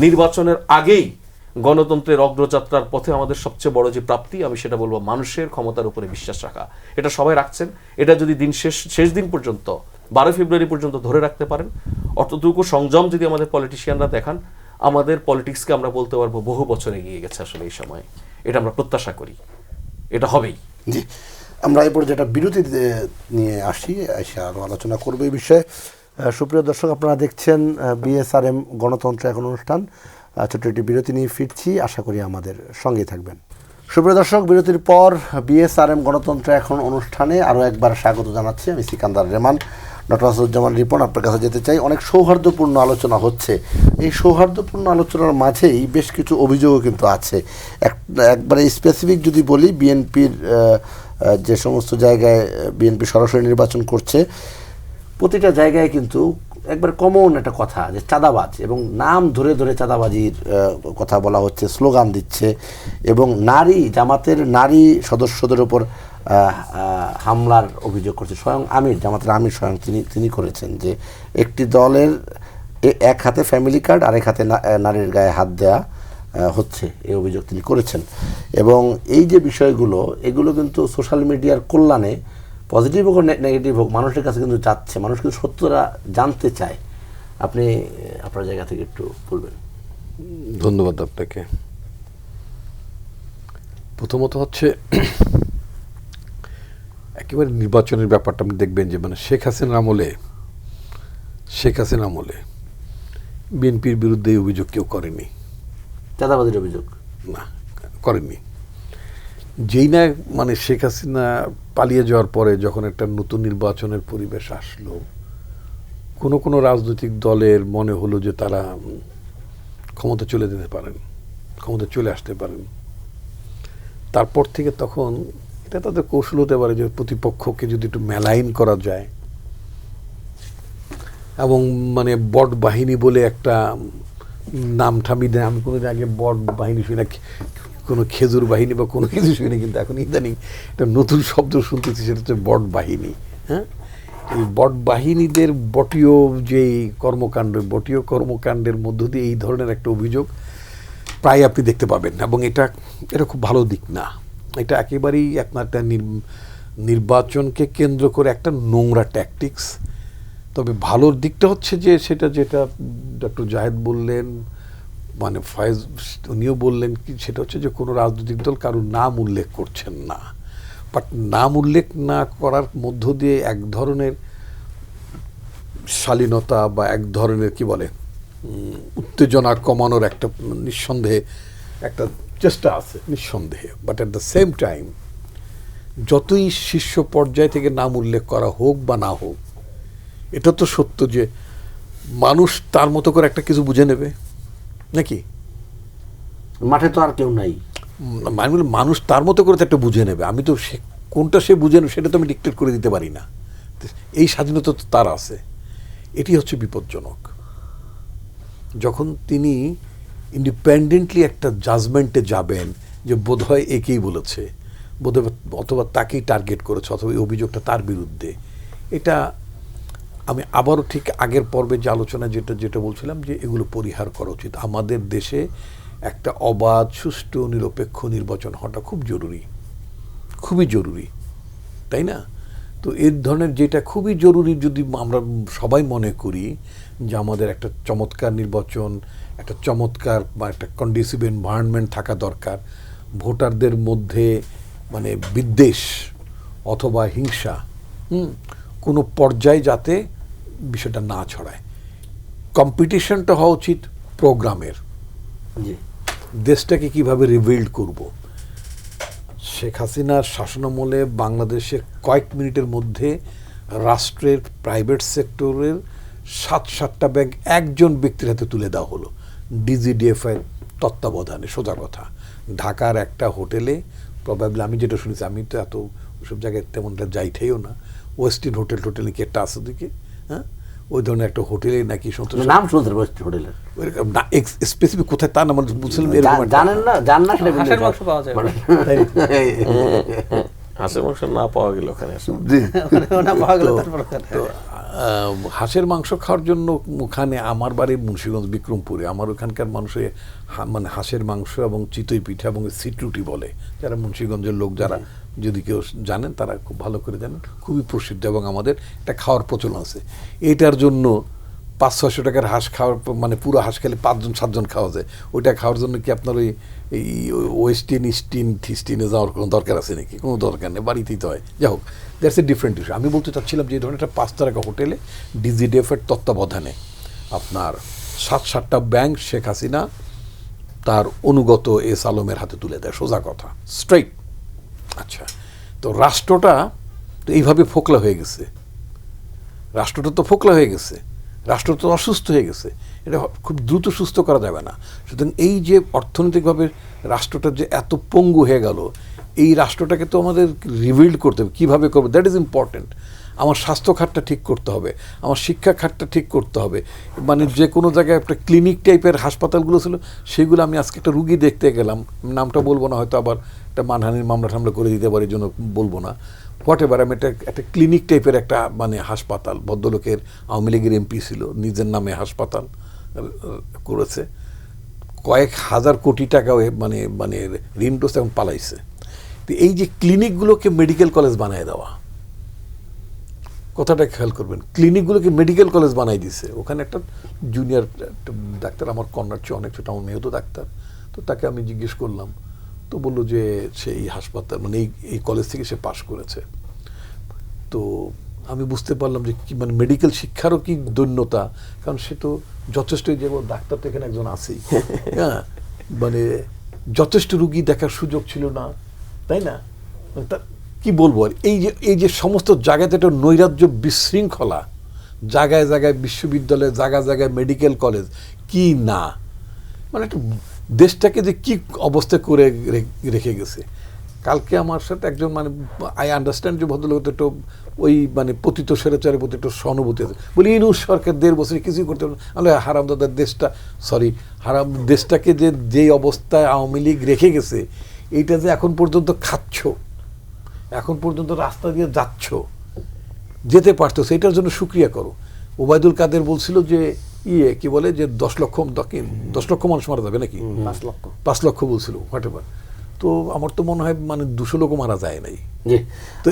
নির্বাচনের আগেই গণতন্ত্রের অগ্রযাত্রার পথে আমাদের সবচেয়ে বড় যে প্রাপ্তি, আমি সেটা বলবো মানুষের ক্ষমতার উপরে বিশ্বাস রাখা। এটা সবাই রাখছেন। এটা যদি শেষ দিন পর্যন্ত 12 ফেব্রুয়ারি পর্যন্ত ধরে রাখতে পারেন, অতটুকু সংযম যদি আমাদের পলিটিশিয়ানরা দেখান, আমাদের পলিটিক্সকে আমরা বলতে পারবো বহু বছর এগিয়ে গেছে আসলে এই সময়ে। এটা আমরা প্রত্যাশা করি, এটা হবেই। জি, আমরা এরপর যেটা বিরতি নিয়ে আসি, এসে আরও আলোচনা করবো এই বিষয়ে। সুপ্রিয় দর্শক, আপনারা দেখছেন বিএসআরএম গণতন্ত্র এখন অনুষ্ঠান। ছোট্ট একটি বিরতি নিয়ে ফিরছি, আশা করি আমাদের সঙ্গেই থাকবেন। সুপ্রিয় দর্শক, বিরতির পর বিএসআরএম গণতন্ত্র এখন অনুষ্ঠানে আরও একবার স্বাগত জানাচ্ছি। আমি সিকান্দার রেমান। ডক্টর আসাদুজ্জামান রিপন আপনার কাছে যেতে চাই। অনেক সৌহার্দ্যপূর্ণ আলোচনা হচ্ছে। এই সৌহার্দ্যপূর্ণ আলোচনার মাঝেই বেশ কিছু অভিযোগও কিন্তু আছে। একবারে স্পেসিফিক যদি বলি, বিএনপির যে সমস্ত জায়গায় বিএনপি সরাসরি নির্বাচন করছে, প্রতিটা জায়গায় কিন্তু একবার কমন একটা কথা যে চাঁদাবাজ, এবং নাম ধরে ধরে চাঁদাবাজির কথা বলা হচ্ছে, স্লোগান দিচ্ছে, এবং জামাতের নারী সদস্যদের উপর হামলার অভিযোগ করছে। স্বয়ং জামাতের আমির স্বয়ং তিনি করেছেন যে একটি দলের এক হাতে ফ্যামিলি কার্ড, আরেক হাতে নারীর গায়ে হাত দেয়া হচ্ছে, এই অভিযোগ তিনি করেছেন। এবং এই যে বিষয়গুলো, এগুলো কিন্তু সোশ্যাল মিডিয়ার কল্যাণে পজিটিভ হোক নেগেটিভ হোক মানুষের কাছে কিন্তু যাচ্ছে। মানুষ কিন্তু সত্যটা জানতে চায়। আপনি আপনার জায়গা থেকে একটু বলবেন। ধন্যবাদ আপনাকে। প্রথমত হচ্ছে একেবারে নির্বাচনের ব্যাপারটা আপনি দেখবেন যে মানে শেখ হাসিনার আমলে বিএনপির বিরুদ্ধে এই অভিযোগ কেউ করেনি, চাঁদাবাজির অভিযোগ না করেনি। যেই না মানে শেখ হাসিনা পালিয়ে যাওয়ার পরে যখন একটা নতুন নির্বাচনের পরিবেশ আসলো, কোনো রাজনৈতিক দলের মনে হলো যে তারা ক্ষমতা চলে যেতে পারেন, ক্ষমতা চলে আসতে পারেন, তারপর থেকে তখন এটা তাদের কৌশল হতে পারে যে প্রতিপক্ষকে যদি একটু মেলাইন করা যায়, এবং মানে বট বাহিনী বলে একটা নাম ঠামি দেয়। আমি কোনো আগে বট বাহিনী শুনি না, কোনো খেজুর বাহিনী বা কোনো কিছু শুনি, কিন্তু এখন ইদানিং একটা নতুন শব্দ শুনতেছি, সেটা হচ্ছে বট বাহিনী। হ্যাঁ, এই বট বাহিনীদের বটীয় যেই কর্মকাণ্ডের মধ্য দিয়ে এই ধরনের একটা অভিযোগ প্রায় আপনি দেখতে পাবেন, এবং এটা খুব ভালো দিক না। এটা একেবারেই আপনার একটা নির্বাচনকে কেন্দ্র করে একটা নোংরা ট্যাকটিক্স। তবে ভালোর দিকটা হচ্ছে যে যেটা ডক্টর জাহেদ বললেন, মানে ফয়েজ উনিও বললেন, কি সেটা হচ্ছে যে কোনো রাজনৈতিক দল কারোর নাম উল্লেখ করছেন না, বাট নাম উল্লেখ না করার মধ্য দিয়ে এক ধরনের শালীনতা বা এক ধরনের কি বলে উত্তেজনা কমানোর একটা নিঃসন্দেহে একটা চেষ্টা আছে, নিঃসন্দেহে। But at the same time যতই শীর্ষ পর্যায় থেকে নাম উল্লেখ করা হোক বা না হোক, এটা তো সত্য যে মানুষ তার মতো করে একটা কিছু বুঝে নেবে নাকি, মাঠে তো আর কেউ নাই। মানুষ তার মতো করে তো একটা বুঝে নেবে। আমি তো কোনটা সে বুঝে নেবে সেটা তো আমি ডিক্টেট করে দিতে পারি না। এই স্বাধীনতা তো তার আছে। এটি হচ্ছে বিপজ্জনক। যখন তিনি ইন্ডিপেন্ডেন্টলি একটা জাজমেন্টে যাবেন যে বোধহয় একেই বলেছে, বোধহয় অথবা তাকেই টার্গেট করেছে, অথবা এই অভিযোগটা তার বিরুদ্ধে, এটা আমি আবারও ঠিক আগের পর্বে যে আলোচনা যেটা বলছিলাম যে এগুলো পরিহার করা উচিত। আমাদের দেশে একটা অবাধ, সুষ্ঠু, নিরপেক্ষ নির্বাচন হওয়াটা খুব জরুরি, খুবই জরুরি, তাই না? তো এর ধরনের যেটা খুবই জরুরি, যদি আমরা সবাই মনে করি যে আমাদের একটা চমৎকার নির্বাচন, একটা চমৎকার বা একটা কন্ডিসিভ এনভায়রনমেন্ট থাকা দরকার, ভোটারদের মধ্যে মানে বিদ্বেষ অথবা হিংসা কোনো পর্যায়ে যাতে বিষয়টা না ছড়ায়। কম্পিটিশনটা হওয়া উচিত প্রোগ্রামের, জি দেশটাকে কিভাবে রিবিল্ড করব। শেখ হাসিনার শাসনামলে বাংলাদেশের কয়েক মিনিটের মধ্যে রাষ্ট্রের প্রাইভেট সেক্টরের 7-7টা ব্যাংক একজন ব্যক্তির হাতে তুলে দেওয়া হলো ডিজিডিএফআই তত্ত্বাবধানে। সোজা কথা, ঢাকার একটা হোটেলে প্রবাবলি, আমি যেটা শুনেছি, আমি তো এত ওসব জায়গায় তেমনটা যাইতেও না, ওয়েস্টিন হোটেল টোটেল কি একটা আছে দিকে, হ্যাঁ, ওই ধরনের একটা হোটেলে নাকি নাম শুনতে হোটেলের স্পেসিফিক কোথায় তা না মানে বুঝছিলাম, এরকম একটা- জানেন না, জান না সেটা হাঁসের মাংস পাওয়া যায় হাঁসের মাংস না পাওয়া গেল ওখানে। জি ওটা পাওয়া গেল তারপর ওখানে। তো হাঁসের মাংস খাওয়ার জন্য ওখানে, আমার বাড়ি মুন্সিগঞ্জ বিক্রমপুরে, আমার ওখানকার মানুষে মানে হাঁসের মাংস এবং চিতই পিঠা এবং সিটরুটি বলে, যারা মুন্সিগঞ্জের লোক যারা যদি কেউ জানেন তারা খুব ভালো করে জানেন, খুবই প্রসিদ্ধ এবং আমাদের একটা খাওয়ার প্রচলন আছে। এটার জন্য 500-600 টাকার হাঁস খাওয়ার, মানে পুরো হাঁস খেলে 5-7 খাওয়া যায়। ওইটা খাওয়ার জন্য কি আপনার ওই ওয়েস্টিন ইস্টিন থিস্টিনে যাওয়ার কোনো দরকার আছে নাকি? কোনো দরকার নেই, বাড়িতেই তো হয়। যাই হোক, দ্যাটস এ ডিফারেন্ট ইস্যু। আমি বলতে চাচ্ছিলাম যে এই ধরনের একটা 5 তারকা হোটেলে ডিজিডিএফের তত্ত্বাবধানে আপনার 7-7টা ব্যাংক শেখ হাসিনা তার অনুগত এস আলমের হাতে তুলে দেয়, সোজা কথা, স্ট্রেইট। আচ্ছা, তো রাষ্ট্রটা তো এইভাবে ফোকলা হয়ে গেছে, রাষ্ট্রটা তো ফোকলা হয়ে গেছে, রাষ্ট্র তো অসুস্থ হয়ে গেছে, এটা খুব দ্রুত সুস্থ করা যাবে না। সুতরাং এই যে অর্থনৈতিকভাবে রাষ্ট্রটা যে এত পঙ্গু হয়ে গেল, এই রাষ্ট্রটাকে তো আমাদের রিবিল্ড করতে হবে। কীভাবে করবে, দ্যাট ইজ ইম্পর্টেন্ট। আমার স্বাস্থ্য খাতটা ঠিক করতে হবে, আমার শিক্ষা খাতটা ঠিক করতে হবে। মানে যে কোনো জায়গায় একটা ক্লিনিক টাইপের হাসপাতালগুলো ছিল, সেগুলো আমি আজকে একটা রুগী দেখতে গেলাম, নামটা বলবো না, হয়তো আবার একটা মানহানির মামলা টামলা করে দিতে পারে, এই জন্য বলবো না, হোয়াট এভার। আমি একটা ক্লিনিক টাইপের একটা মানে হাসপাতাল, ভদ্রলোকের আওয়ামী লীগের এমপি ছিল, নিজের নামে হাসপাতাল করেছে, কয়েক হাজার কোটি টাকা মানে মানে ঋণ টোস্ট এখন পালাইছে। তো এই যে ক্লিনিকগুলোকে মেডিকেল কলেজ বানায় দেওয়া, কথাটা খেয়াল করবেন, ক্লিনিকগুলোকে মেডিকেল কলেজ বানাই দিছে। ওখানে একটা জুনিয়র ডাক্তার, আমার কন্যার চেয়ে অনেক ছোট, আমার মেয়েও তো ডাক্তার, তো তাকে আমি জিজ্ঞেস করলাম, তো বললো যে সে এই হাসপাতাল মানে এই কলেজ থেকে সে পাশ করেছে। তো আমি বুঝতে পারলাম যে কি মানে মেডিকেল শিক্ষারও কি দৈন্যতা, কারণ সে তো যথেষ্ট, যে ডাক্তার তো এখানে একজন আছেই, হ্যাঁ, মানে যথেষ্ট রুগী দেখার সুযোগ ছিল না, তাই না? মানে তার কি বলবো, আর এই যে সমস্ত জায়গাতে একটা নৈরাজ্য, বিশৃঙ্খলা, জায়গায় জায়গায় বিশ্ববিদ্যালয়, জায়গায় জায়গায় মেডিকেল কলেজ, কি না, মানে একটা দেশটাকে যে কি অবস্থা করে রেখে গেছে। কালকে আমার সাথে একজন, মানে আই আন্ডারস্ট্যান্ড যে ভদ্রলোক একটু ওই মানে পতিত স্বৈরাচারের প্রতি একটু সহানুভূতি আছে, বলি ইউনূস সরকার 1.5 বছরে কিছুই করতে পারবে না, হারামদাদার দেশটা, হারাম দেশটাকে যে অবস্থায় আওয়ামী লীগ রেখে গেছে, এইটা যে এখন পর্যন্ত খাচ্ছ, এখন পর্যন্ত রাস্তা দিয়ে যাচ্ছ, যেতে পারতো, এটার জন্য শুকরিয়া করো। ওবায়দুল কাদের বলছিল যে কি বলে যে 10 লক্ষ মানুষ মারা যাবে নাকি, 5 লক্ষ বলছিল, হোয়াট এভার। তো আমার তো মনে হয় মানে 200 লোকও মারা যায় নাই। তো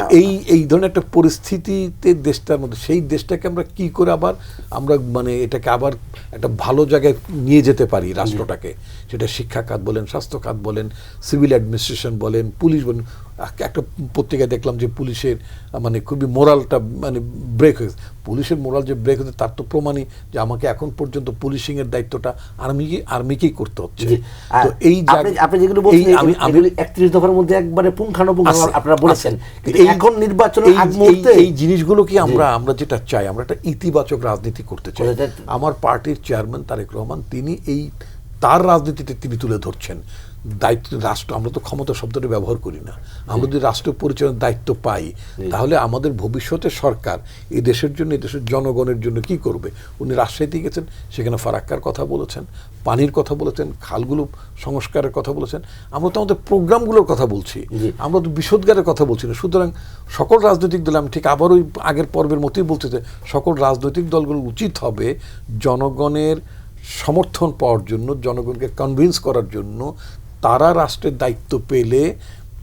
এই ধরনের একটা পরিস্থিতিতে দেশটার মধ্যে, সেই দেশটাকে আমরা কি করে আবার আমরা মানে এটাকে আবার একটা ভালো জায়গায় নিয়ে যেতে পারি রাষ্ট্রটাকে, সেটা শিক্ষা খাত বলেন, স্বাস্থ্য খাত বলেন, সিভিল অ্যাডমিনিস্ট্রেশন বলেন, পুলিশ বলেন। একটা পত্রিকায় দেখলাম যে পুলিশের মানে খুবই মোরালটা মানে ব্রেক হয়েছে। পুলিশের মোরাল যে ব্রেক হয়েছে তার তো প্রমাণই যে আমাকে এখন পর্যন্ত পুলিশিং এর দায়িত্বটা আর্মিকেই করতে হচ্ছে। তো এই আপনি যেগুলো বলছেন, আমি 31 দফার মধ্যে একবারে পুঙ্খানুপুঙ্খ আপনারা বলেছেন, এখন নির্বাচনের আগ মুহূর্তে এই জিনিসগুলো কি আমরা যেটা চাই, আমরা একটা ইতিবাচক রাজনীতি করতে চাই। আমার পার্টির চেয়ারম্যান তারেক রহমান, তিনি তার রাজনীতিতে তিনি তুলে ধরছেন দায়িত্ব। রাষ্ট্র, আমরা তো ক্ষমতা শব্দটা ব্যবহার করি না, আমরা যদি রাষ্ট্র পরিচালনার দায়িত্ব পাই, তাহলে আমাদের ভবিষ্যতে সরকার এই দেশের জন্য, এই দেশের জনগণের জন্য কি করবে। উনি রাজশাহীতে গেছেন, সেখানে ফারাক্কার কথা বলেছেন, পানির কথা বলেছেন, খালগুলো সংস্কারের কথা বলেছেন। আমরা তো আমাদের প্রোগ্রামগুলোর কথা বলছি, আমরা তো বিশোধগারের কথা বলছি না। সুতরাং সকল রাজনৈতিক দল, আমি ঠিক আবার ওই আগের পর্বের মতোই বলতে চাই, সকল রাজনৈতিক দলগুলো উচিত হবে জনগণের সমর্থন পাওয়ার জন্য, জনগণকে কনভিন্স করার জন্য, তারা রাষ্ট্রের দায়িত্ব পেলে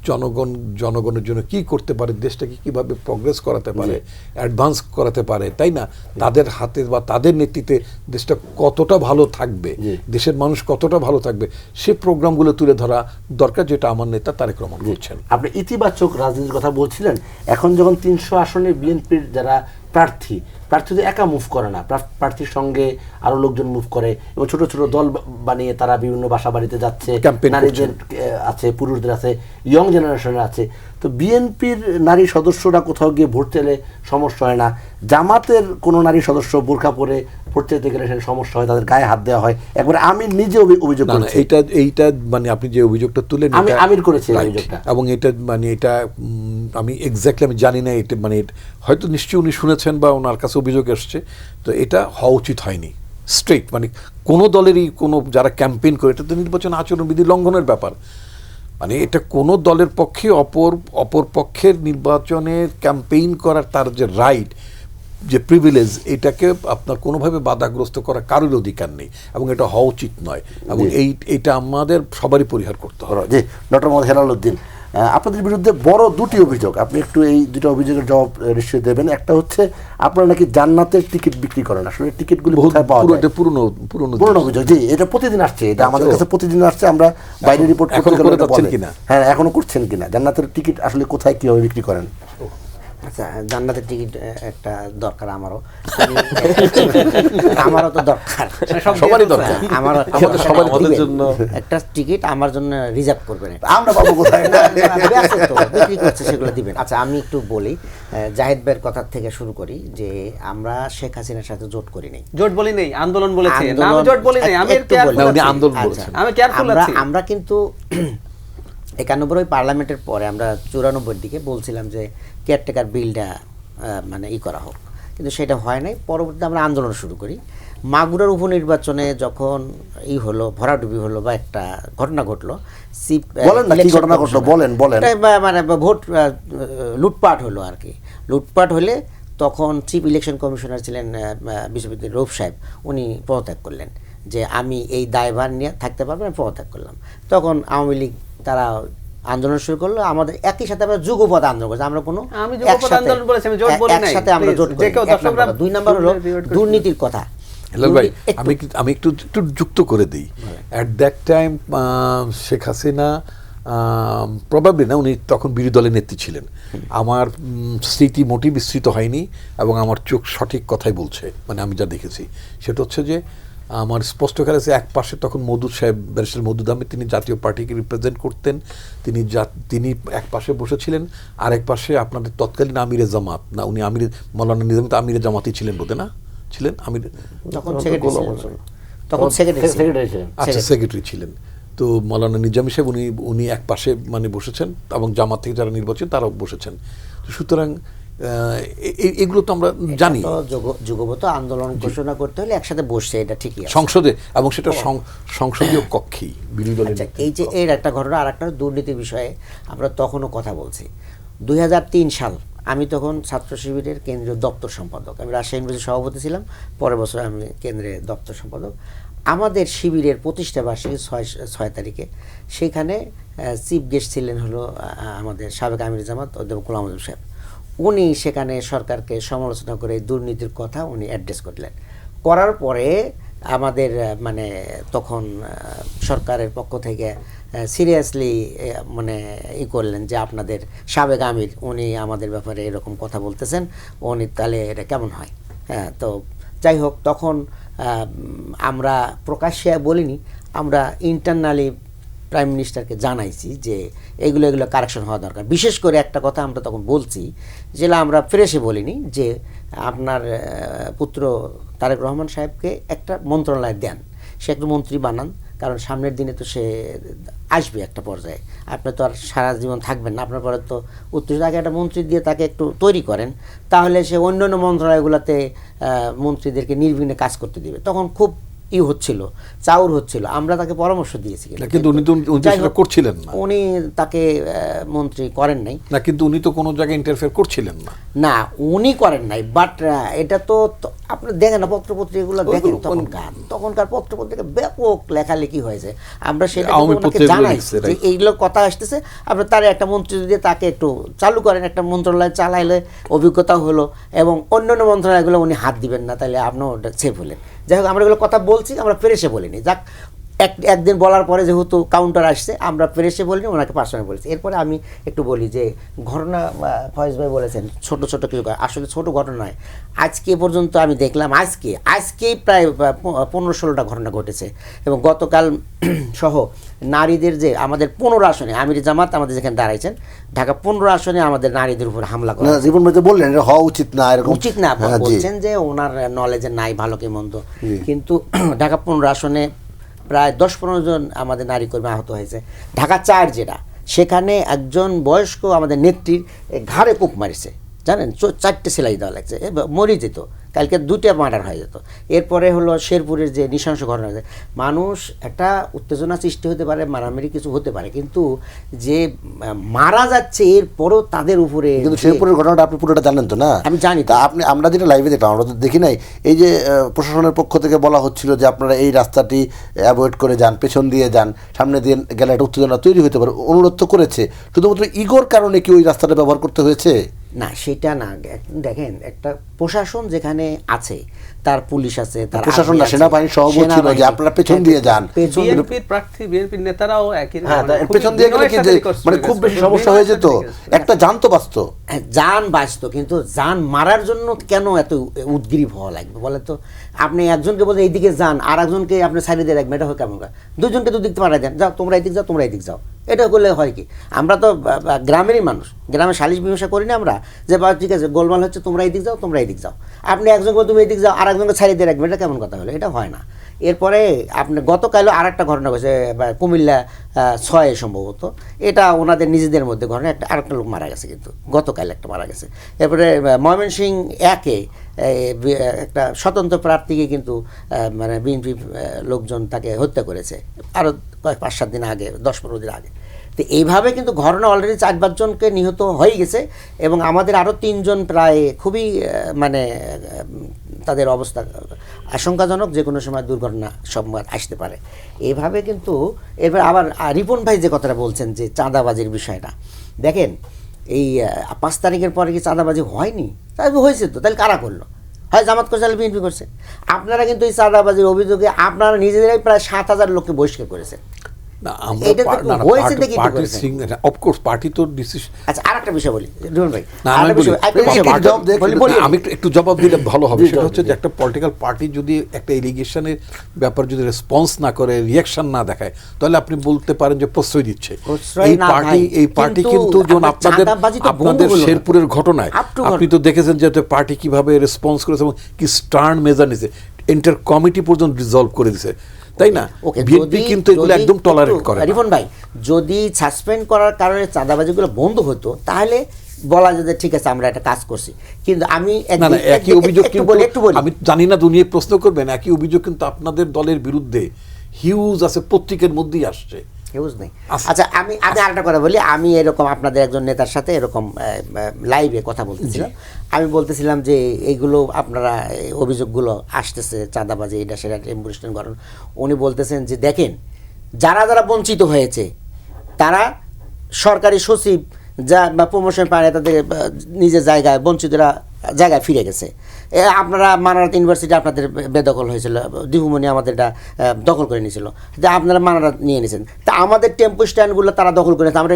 জনগণের জন্য কি করতে পারে, দেশটাকে কিভাবে প্রগ্রেস করাতে পারে, অ্যাডভান্স করাতে পারে, তাই না? তাদের হাতে বা তাদের নেতৃত্বে দেশটা কতটা ভালো থাকবে, দেশের মানুষ কতটা ভালো থাকবে, সে প্রোগ্রামগুলো তুলে ধরা দরকার, যেটা আমার নেতা তারেক রহমান করছেন। আপনি ইতিবাচক রাজনীতির কথা বলছিলেন। এখন যখন 300 আসনে বিএনপির যারা প্রার্থী তো একা মুভ করে না, প্রার্থীর সঙ্গে আরো লোকজন মুভ করে এবং ছোট ছোট দল বানিয়ে তারা বিভিন্ন বাসা বাড়িতে যাচ্ছে, Campaign নারীদের আছে, পুরুষদের আছে, ইয়ং জেনারেশনের আছে। তো বিএনপির নারী সদস্যরা কোথাও গিয়ে ভোট চাইলে সমস্যা হয় না, জামাতের কোনো নারী সদস্য বোরকা পরে ভোট চাইতে গেলে সেখানে সমস্যা হয়, তাদের গায়ে হাত দেওয়া হয়। একবারে আমি নিজে অভিযোগ না, করেছি। এইটা মানে আপনি যে অভিযোগটা তুলেন, আমি এটা আমির করেছি এই right। অভিযোগটা। এবং এটা মানে এটা আমি এক্স্যাক্টলি আমি জানি না, এটা মানে হয়তো নিশ্চয়ই উনি শুনেছেন বা ওনার কাছে অভিযোগ এসছে, তো এটা হওয়া উচিত হয়নি। স্ট্রেট মানে কোনো দলেরই কোনো যারা ক্যাম্পেইন করে, এটা তো নির্বাচন আচরণবিধি লঙ্ঘনের ব্যাপার। মানে এটা কোনো দলের পক্ষে অপর পক্ষের নির্বাচনে ক্যাম্পেইন করার তার যে রাইট, যে প্রিভিলেজ, এটাকে আপনার কোনোভাবে বাধাগ্রস্ত করার কারোর অধিকার নেই এবং এটা হওয়া উচিত নয়, এবং এইটা আমাদের সবারই পরিহার করতে হবে। জি, ডক্টর মোহাম্মদ হেলাল উদ্দিন, আপনাদের বিরুদ্ধে বড় দুটি অভিযোগ, আপনি একটু এই দুটো অভিযোগের জবাব নিশ্চয়ই দেবেন। একটা হচ্ছে আপনারা নাকি জান্নাতের টিকিট বিক্রি করেন, আসলে টিকিটগুলি কোথায় পাওয়া যায়? পুরনো অভিযোগ, জি, এটা প্রতিদিন আসছে, এটা আমাদের কাছে প্রতিদিন আসছে, আমরা বাইরে রিপোর্ট এখনো করে যাচ্ছেন কিনা? হ্যাঁ, এখনো করছেন কিনা? জান্নাতের টিকিট আসলে কোথায় কিভাবে বিক্রি করেন? আচ্ছা, জান্নাতের টিকিট একটা দরকার আমারও তো দরকার, সবারই দরকার। আমাদের সবার আমাদের জন্য একটা টিকিট আমার জন্য রিজার্ভ করবেন, আমরা পাবো কোথায়? বিক্রি করছে, সেগুলো দিবেন। আচ্ছা, আমি একটু বলি, জাহিদ ভাইয়ের কথা থেকে শুরু করি যে আমরা শেখ হাসিনার সাথে জোট করি নাই। জোট বলি নেই, আন্দোলন বলেছে। না, আমি জোট বলি নাই, আমি আন্দোলন আচ্ছা, বলেছেন। আমি কেয়ারফুল আছি। আমরা কিন্তু 91 পার্লামেন্টের পরে আমরা 94 দিকে বলছিলাম যে কেয়ারটেকার বিলটা মানে করা হোক, কিন্তু সেটা হয় নাই। পরবর্তীতে আমরা আন্দোলন শুরু করি। মাগুরার উপনির্বাচনে যখন হলো, ভরাডুবি হলো বা একটা ঘটনা ঘটলো, মানে ভোট লুটপাট হলো আর কি। লুটপাট হলে তখন চিফ ইলেকশন কমিশনার ছিলেন বিশ্ববিদ্যালয়ের রৌফ সাহেব, উনি পদত্যাগ করলেন যে আমি এই দায়ভার নিয়ে থাকতে পারবো না, পদত্যাগ করলাম। তখন আওয়ামী লীগ তারা আন্দোলন শুরু করলো, আমাদের একই সাথে আমরা যুগপৎ আন্দোলন করছি। আমরা কোনো একসাথে আমরা জোট করি। 2 নম্বর হলো দুর্নীতির কথা। হেলাল ভাই, আমি একটু যুক্ত করে দিই। At that time Sheikh Hasina probably না, উনি তখন বিরোধী দলের নেত্রী ছিলেন। আমার স্মৃতি মোটেই বিস্তৃত হয়নি এবং আমার চোখ সঠিক কথাই বলছে, মানে আমি যা দেখেছি সেটা হচ্ছে যে আমার স্পষ্ট খেয়াল আছে, এক পাশে তখন মধু সাহেব, ব্যারিস্টার মধুদ আহমেদ, তিনি জাতীয় পার্টিকে রিপ্রেজেন্ট করতেন, তিনি এক পাশে বসেছিলেন, আর এক পাশে আপনাদের তৎকালীন আমিরে জামাত, না উনি মৌলানা নিজাম আমিরে জামাতই ছিলেন বোধহয়, না ছিলেন আমির, তখন সেক্রেটারি ছিলেন। তো মৌলানা নিজামী সাহেব উনি এক পাশে মানে বসেছেন এবং জামাত থেকে যারা নির্বাচন তারাও বসেছেন। সুতরাং এগুলো তো আমরা জানি। যুগপৎ আন্দোলন ঘোষণা করতে হলে একসাথে বসছে, এটা ঠিকই আছে সংসদে, এবং সেটা সংসদীয় কক্ষেই বিরোধী দলের। এই যে এর একটা ঘটনা, আর একটা দুর্নীতির বিষয়ে আমরা তখনও কথা বলছি। 2003 সাল, আমি তখন ছাত্র শিবিরের কেন্দ্রীয় দপ্তর সম্পাদক, আমি রাজশাহী ইউনিভার্সিটির সভাপতি ছিলাম, পরের বছর আমি কেন্দ্রের দপ্তর সম্পাদক। আমাদের শিবিরের প্রতিষ্ঠা বার্ষিকী 6 তারিখে, সেখানে চিফ গেস্ট ছিলেন হলো আমাদের সাবেক আমির জামাত অধ্যাপক গোলাম আজম সাহেব। উনি সেখানে সরকারকে সমালোচনা করে দুর্নীতির কথা উনি অ্যাড্রেস করলেন। করার পরে আমাদের মানে তখন সরকারের পক্ষ থেকে সিরিয়াসলি মানে করলেন যে আপনাদের সাবেক আমির উনি আমাদের ব্যাপারে এরকম কথা বলতেছেন, উনি তাহলে এটা কেমন হয়। হ্যাঁ, তো যাই হোক, তখন আমরা প্রকাশ্যে বলিনি, আমরা ইন্টারনালি প্রাইম মিনিস্টারকে জানাইছি যে এগুলো কারেকশন হওয়া দরকার। বিশেষ করে একটা কথা আমরা তখন বলছি, যেটা আমরা ফ্রেশে বলিনি, যে আপনার পুত্র তারেক রহমান সাহেবকে একটা মন্ত্রণালয় দেন, সে একটা মন্ত্রী বানান, কারণ সামনের দিনে তো সে আসবে একটা পর্যায়ে, আপনি তো আর সারা জীবন থাকবেন না, আপনার পরে তো উত্তর আগে একটা মন্ত্রী দিয়ে তাকে একটু তৈরি করেন, তাহলে সে অন্যান্য মন্ত্রণালয়গুলোতে মন্ত্রীদেরকে নির্বিঘ্নে কাজ করতে দিবে। তখন খুব হচ্ছিল, চাউর হচ্ছিল, আমরা তাকে পরামর্শ দিয়েছি, কিন্তু উনি তো করছিলেন না, উনি তাকে মন্ত্রী করেন নাই না, কিন্তু উনি তো কোনো জায়গায় ইন্টারফেয়ার করছিলেন না। না উনি করেন নাই, বাট এটা তো আপনি দেখেন না পত্রপত্রিকাগুলো দেখেন, তখনকার পত্রপত্রিকা ব্যাপক লেখালেখি হয়েছে। আমরা সেটা আওয়ামী ওনাকে পত্রিকাগুলো জানাই লিখছে, যে এইগুলো কথা আসতেছে, আপনার তার একটা মন্ত্রী দিয়ে তাকে একটু চালু করেন, একটা মন্ত্রণালয় চালাইলে অভিজ্ঞতা হলো, এবং অন্যান্য মন্ত্রণালয়গুলো উনি হাত দিবেন না, তাহলে আপনিও ওটা সেফ হলেন। যাই হোক, আমরা এগুলো কথা বলছি, আমরা প্রেসে বলিনি। যাক, একদিন বলার পরে যেহেতু কাউন্টার আসছে, আমরা প্রেসে বলিনি, ওনাকে পার্সোনালি বলেছি। এরপরে আমি একটু বলি যে ঘটনা ফয়েজ ভাই বলেছেন ছোট ছোট কিছু, আসলে ছোট ঘটনা নয়। আজকে পর্যন্ত আমি দেখলাম আজকেই প্রায় 15-16টা ঘটনা ঘটেছে, এবং গতকাল সহ নারীদের যে আমাদের 15 আসনে আমির জামাত আমাদের যেখানে দাঁড়াইছেন, ঢাকা 15 আসনে আমাদের নারীদের উপর হামলা করা না, জীবন ভাই তো বললেন এটা হওয়া উচিত না, এরকম উচিত না, হ্যাঁ, জি। বলছেন যে ওনার নলেজে নাই ভালো কি মন্দ, কিন্তু ঢাকা 15 আসনে প্রায় 10-15 জন আমাদের নারী কর্মী আহত হয়েছে। ঢাকা 4 যেটা, সেখানে একজন বয়স্ক আমাদের নেত্রীর ঘাড়ে কোপ মারিছে, জানেন, 4টে সেলাই দেওয়া লাগছে, মরে যেত, কালকে 2টা মার্ডার হয়ে যেত। এরপরে হলো শেরপুরের যে নৃশংস ঘটনা হয়েছে, মানুষ একটা উত্তেজনা সৃষ্টি হতে পারে, মারামারি কিছু হতে পারে, কিন্তু যে মারা যাচ্ছে এরপরও তাদের উপরে, কিন্তু শেরপুরের ঘটনাটা আপনি পুরোটা জানেন তো না? আমি জানি তো। তা আমরা যেটা লাইভে দেখলাম, আমরা তো দেখি নাই, এই যে প্রশাসনের পক্ষ থেকে বলা হচ্ছিল যে আপনারা এই রাস্তাটি অ্যাভয়েড করে যান, পেছন দিয়ে যান, সামনে দিয়ে গেলে একটা উত্তেজনা তৈরি হতে পারে, অনুরোধ তো করেছে। শুধুমাত্র ইগোর কারণে কি ওই রাস্তাটা ব্যবহার করতে হয়েছে? না, সেটা না। দেখেন, একটা প্রশাসন যেখানে আছে, তার পুলিশ আছে, তার প্রশাসন আর্মি না, আছে, সেনাবাহিনী সহ বলছিল যে সেনাবাহিনী, আপনারা পেছন দিয়ে যান। পেছন বিএনপির প্রার্থী, বিএনপির নেতারাও একই হ্যাঁ, মানে খুবই পেছন দিয়ে গেলে কি যে বিনয়ের সাথে মানে খুব বেশি সমস্যা হয়ে যেত, একটা যান তো বাঁচত। যান বাঁচত, কিন্তু যান মারার জন্য কেন এত উদ্গ্রীব হওয়া লাগবে বলে তো? আপনি একজনকে বলতে এইদিকে যান, আর একজনকে আপনি সাইডে দিয়ে রাখবেন, এটা হয় কেমন? দুজনকে দুদিকতে পাঠাই দেন, যাও তোমরা এদিক যাও, তোমরা এদিক যাও। এটা করলে হয় কি? আমরা তো গ্রামেরই মানুষ, গ্রামে সালিশ মীমাংসা করি না আমরা, যে বা ঠিক আছে গোলমাল হচ্ছে, তোমরা এদিক যাও, তোমরা এদিক যাও। আপনি একজনকে তুমি এদিক যাও, আর একজনকে সাইডে দিয়ে রাখবেন, এটা কেমন কথা হলো? এটা হয় না। এরপরে আপনি গতকালও আর একটা ঘটনা ঘটেছে, কুমিল্লা 6 সম্ভবত, এটা ওনাদের নিজেদের মধ্যে ঘটনা, আরেকটা লোক মারা গেছে, কিন্তু গতকাল একটা মারা গেছে। এরপরে ময়মনসিংহ 1-এ একটা স্বতন্ত্র প্রার্থীকে কিন্তু মানে বিএনপি লোকজন তাকে হত্যা করেছে, আরও 5-7 দিন আগে, 10-15 দিন আগে। তো এইভাবে কিন্তু ঘটনা অলরেডি 4-5 জনকে নিহত হয়ে গেছে, এবং আমাদের আরও 3 জন প্রায় খুবই মানে তাদের অবস্থা আশঙ্কাজনক, যে কোনো সময় দুর্ঘটনা সংবাদ আসতে পারে। এইভাবে কিন্তু এবার আবার রিপন ভাই যে কথাটা বলছেন যে চাঁদাবাজির বিষয়টা, দেখেন এই 5 তারিখের পরে কি চাঁদাবাজি হয়নি? তাই হয়েছে তো, তাহলে কারা করলো? হয় জামাত করছে, তাহলে বিএনপি করছে। আপনারা কিন্তু এই চাঁদাবাজির অভিযোগে আপনারা নিজেরাই প্রায় 7,000 লোককে বহিষ্কার করেছেন। না, আমরা এটা তো না, না, হয়েছে দেখি তো পার্টি করেছেন। অফকোর্স পার্টি তো ডিসিশন। আচ্ছা, আরেকটা বিষয় বলি রিপন ভাই, না, আমি আরেকটা বলি, বিষয়, একটা বিষয় পার্টি জবাব দেখ, বলি, আমি একটু জবাব দিলে ভালো হবে। জি, সেটা জবাব হচ্ছে যে দিন। একটা পলিটিক্যাল পার্টি যদি একটা এলিগেশনের ব্যাপার যদি রেসপন্স না করে, রিয়াকশন না দেখায়, তাহলে আপনি বলতে পারেন যে প্রশ্রয় দিচ্ছে। প্রশ্রয় এই না পার্টি ভাই, এই পার্টি কিন্তু যখন আপনার চাঁদাবাজি তো বন্ধ আপনাদের হলো না। শেরপুরের ঘটনায় Up to আপনি তো দেখেছেন যে পার্টি কিভাবে রেসপন্স করেছে এবং কি স্টার্ন মেজার নিছে, ইন্টার কমিটি পর্যন্ত রিজলভ করে দিছে, তাই না? ওকে, বিএনপি কিন্তু এগুলো একদম টলারেট করে না। রিপন ভাই, যদি সাসপেন্ড করার কারণে চাঁদাবাজিগুলো বন্ধ হতো, তাহলে বলা যেত ঠিক আছে আমরা একটা কাজ করছি। কিন্তু আমি না না, একই অভিযোগ কিন্তু একটু বলি, আমি জানি না দুনিয়ায় প্রশ্ন করবেন, একই অভিযোগ কিন্তু আপনাদের দলের বিরুদ্ধে হিউজ আছে, পত্রিকার মধ্যেই আসছে। হিউজ নেই। আচ্ছা। আচ্ছা, আমি আরেকটা কথা বলি। আমি এরকম আপনাদের একজন নেতার সাথে এরকম লাইভে কথা বলতেছিলাম। আমি বলতেছিলাম যে এইগুলো আপনারা অভিযোগগুলো আসতেছে, চাঁদাবাজি, এটা সেটা, টেম্পোরেশন গঠন। উনি বলতেছেন যে দেখেন, যারা যারা বঞ্চিত হয়েছে, তারা সরকারি সচিব যা বা প্রমোশন পায় না, তাদের নিজের জায়গায় বঞ্চিতরা জায়গায় ফিরে গেছে। আপনারা মানারাত ইউনিভার্সিটি আপনাদের বেদখল হয়েছিল, দিহুমণি আমাদেরটা দখল করে নিয়েছিল, যে আপনারা মানারাত নিয়ে নিয়েছেন। তা আমাদের টেম্পো স্ট্যান্ডগুলো তারা দখল করে নিয়েছে, আমরা